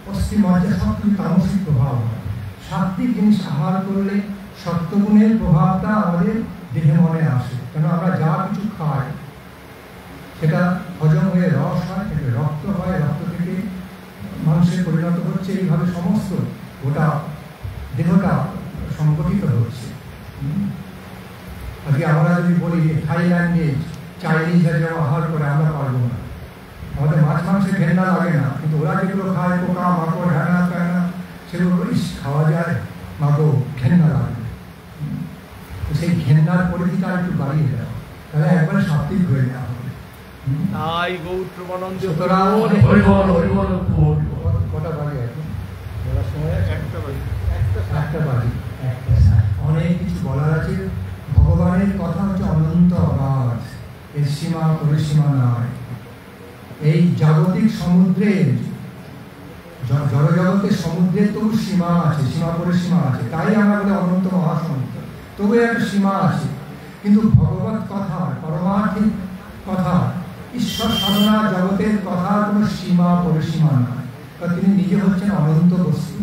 অস্থি মজ্জা সব কিছু তামসিক প্রভাব হয়। সাত্বিক জিনিস আহার করলে সত্যগুণের প্রভাবটা আমাদের দেহে মনে আসে, কেন আমরা যা কিছু খাই সেটা হজম হয়ে রস হয়, থেকে রক্ত হয়, রক্ত থেকে মাংসে পরিণত হচ্ছে, এইভাবে সমস্ত গোটা দেহটা সংগঠিত হচ্ছে। আজকে আমরা যদি বলি থাইল্যান্ডে চাইনিজরা যেমন আহার করে, আমরা পারবো না। আমাদের মাছ মাংসে ঘেন্না লাগে না, কিন্তু ওরা যেগুলো খায় পোকা মাকড় হ্যানা ত্যানা, সেগুলো খাওয়া যায়, মাগো ঘেন্না লাগে। সেই ঘেন্নার পরিধিটা একটু বাড়িয়ে দেওয়া, তাহলে একবার সাত্বিক হয়ে যাওয়া হবে। কটা বাজে এখন? একটা বাজে। অনেক কিছু বলার আছে। ভগবানের কথা হচ্ছে অনন্ত আকাশ, এর সীমা পরিসীমা নয়। এই জাগতিক সমুদ্রের, জড়জগতের সমুদ্রের তবু সীমা আছে, সীমা পরিসীমা আছে, তাই আমরা বলি অনন্ত মহাসমুদ্র। তবু একটা সীমা আছে। কিন্তু ভগবত কথা, পরমার্থিক কথা, ঈশ্বর সাধনা জগতের কথার কোনো সীমা পরিসীমা নয়। তিনি নিজে হচ্ছেন অনন্ত বস্তু।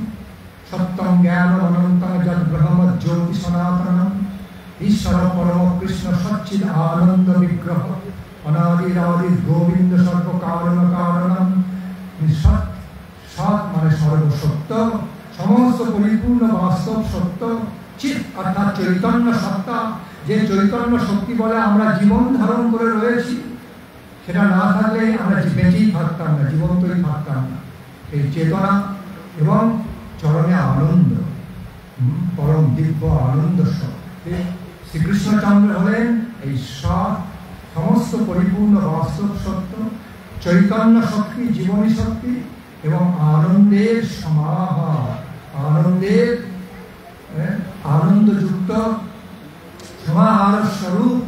সত্যম জ্ঞান অনন্তম যদ ব্রহ্ম জ্যোতি সনাতনম ঈশ্বর পরম কৃষ্ণ সচ্চিদ আনন্দ বিগ্রহ অনাদিরাদি গোবিন্দ সর্ব কারণ কারণম। সৎ, সৎ মানে সর্বসত্য, সমস্ত পরিপূর্ণ বাস্তব সত্য। চিৎ অর্থাৎ চৈতন্য সত্তা, যে চৈতন্য শক্তি বলে আমরা জীবন ধারণ করে রয়েছি, সেটা না থাকলে আমরা বেঁচেই থাকতাম না, জীবন্তই থাকতাম না। এই চেতনা এবং চরণে আনন্দ, পরম দিব্য আনন্দ শ্রীকৃষ্ণচন্দ্র হলেন এই সমস্ত পরিপূর্ণ বাস্তব সত্য, চৈতন্য শক্তি, জীবনী শক্তি এবং আনন্দের সমাহার, আনন্দের আনন্দযুক্ত সমাহার স্বরূপ।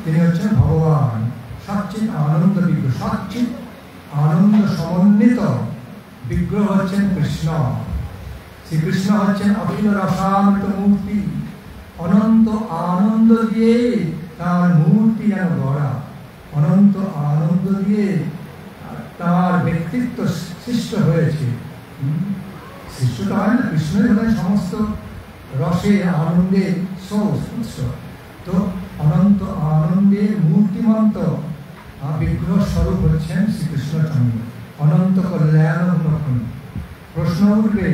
তিনি হচ্ছেন ভগবান সচ্চিৎ আনন্দ বিগ্রহ। সচ্চিৎ আনন্দ সমন্বিত বিগ্রহ হচ্ছেন কৃষ্ণ। শ্রীকৃষ্ণ হচ্ছেন অখিল রসামৃত মূর্তি। অনন্ত আনন্দ দিয়ে তার মূর্তি যেন গড়া, অনন্ত আনন্দ দিয়ে তার ব্যক্তিত্ব সৃষ্ট হয়েছে। সৃষ্টটা হয় না, কৃষ্ণই হলেন সমস্ত রসে আনন্দের উৎস। তো অনন্ত আনন্দের মূর্তিমন্ত বিগ্রহ স্বরূপ হচ্ছেন শ্রীকৃষ্ণচন্দ্র, অনন্ত কল্যাণ লক্ষণ। প্রশ্ন উঠবে,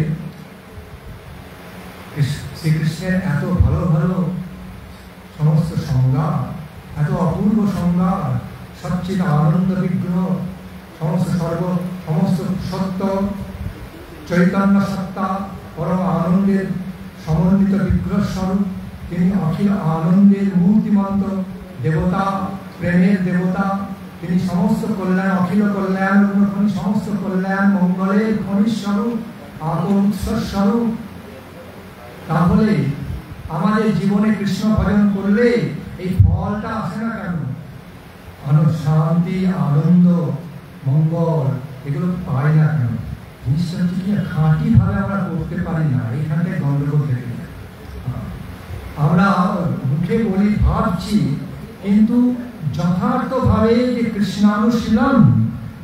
শ্রীকৃষ্ণের এত ভালো ভালো সমস্ত সংজ্ঞা, এত অপূর্ব সংজ্ঞা, সচ্চিৎ আনন্দ বিগ্রহ, সমস্ত সত্য চৈতন্য সত্তা, পরম আনন্দের সমন্বিত বিগ্রহ স্বরূপ। তিনি অখিল আনন্দের মূর্তিমন্ত দেবতা, প্রেমের দেবতা। তিনি সমস্ত কল্যাণ, অখিল কল্যাণ খনি, সমস্ত কল্যাণ মঙ্গলের খনি স্বরূপ, আপন উৎসর স্বরূপ। তাহলে আমাদের জীবনে কৃষ্ণ ভজন করলে এই ফলটা আসে না কেন? শান্তি, আনন্দ, মঙ্গল এগুলো পাই না কেন? জিনিসটা হচ্ছে কি, খাঁটি ভাবে আমরা করতে পারি না, এইখানটায় গন্ডগোল থেকে যায়। আমরা মুখে বলি, ভাবছি, কিন্তু যথার্থভাবে যে কৃষ্ণানুশীলন,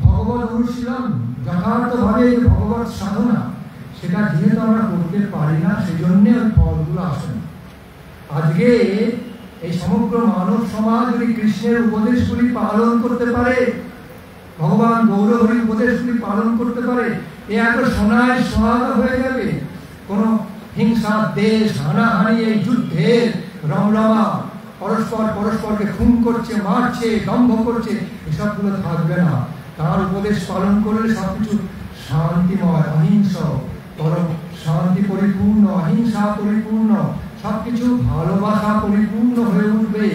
ভগবত অনুশীলন, যথার্থভাবে যে ভগবত সাধনা, সেটা যেহেতু আমরা করতে পারি না, সেই জন্যে ওই ফলগুলো আসে না। আজকে এই সমগ্র মানব সমাজ যদি কৃষ্ণের উপদেশগুলি পালন করতে পারে, ভগবান গৌরহরির উপদেশগুলি পালন করতে পারে, এ এত সোনায় সোহাগা হয়ে যাবে। কোন হিংসা, দেশ, হানাহানি, এই যুদ্ধের রমরমা, পরস্পরকে খুন করছে, মারছে, দম্ভ করছে, এসবগুলো থাকবে না। তার উপদেশ পালন করলে সবকিছু শান্তিময়, অহিংস, পরম শান্তি পরিপূর্ণ, অহিংসা পরিপূর্ণ, সবকিছু ভালোবাসা পরিপূর্ণ হয়ে উঠবে।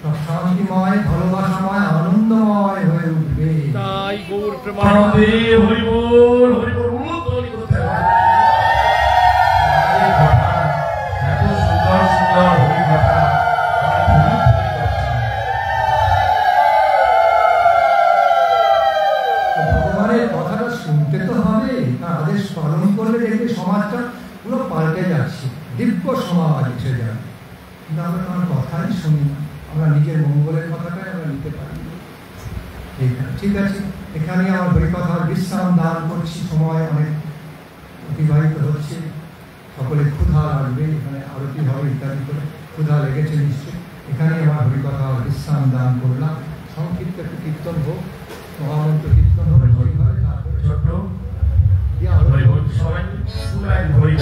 সব শান্তিময়, ভালোবাসাময়, আনন্দময় হয়ে উঠবে।
তাই গৌর প্রেমানন্দে হরি বল, হরি বল, উলুধ্বনি করতে হবে।
এত সুন্দর সুন্দর হরি কথা
ভগবানের কথাটা শুনতে তো হবে, তার আদেশ পালন করলে দেখবে সমাজটা পুরো পাল্টে যাচ্ছে, দিব্য সমাজ এসে যাবে। কিন্তু আমরা তার কথাই শুনি না, আমরা নিজের মঙ্গলের কথাটাই আমরা নিতে পারি। ঠিক আছে, এখানে আমার হরিকথার বিশ্রাম দান করছি, সময় অনেক অতিবাহিত হচ্ছে, সকলে ক্ষুধা লাগবে, এখানে আরতি হবে ইত্যাদি করে ক্ষুধা লেগেছে নিশ্চয়ই। এখানে আমার হরিকথা বিশ্রাম দান করলাম। সংক্ষিপ্ত একটু কীর্তন হোক, মহামন্ত্র কীর্তন হবে, তারপরে
সবাই পুরাই হরি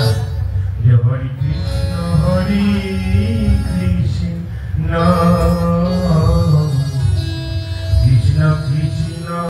নাম হরি কৃষ্ণ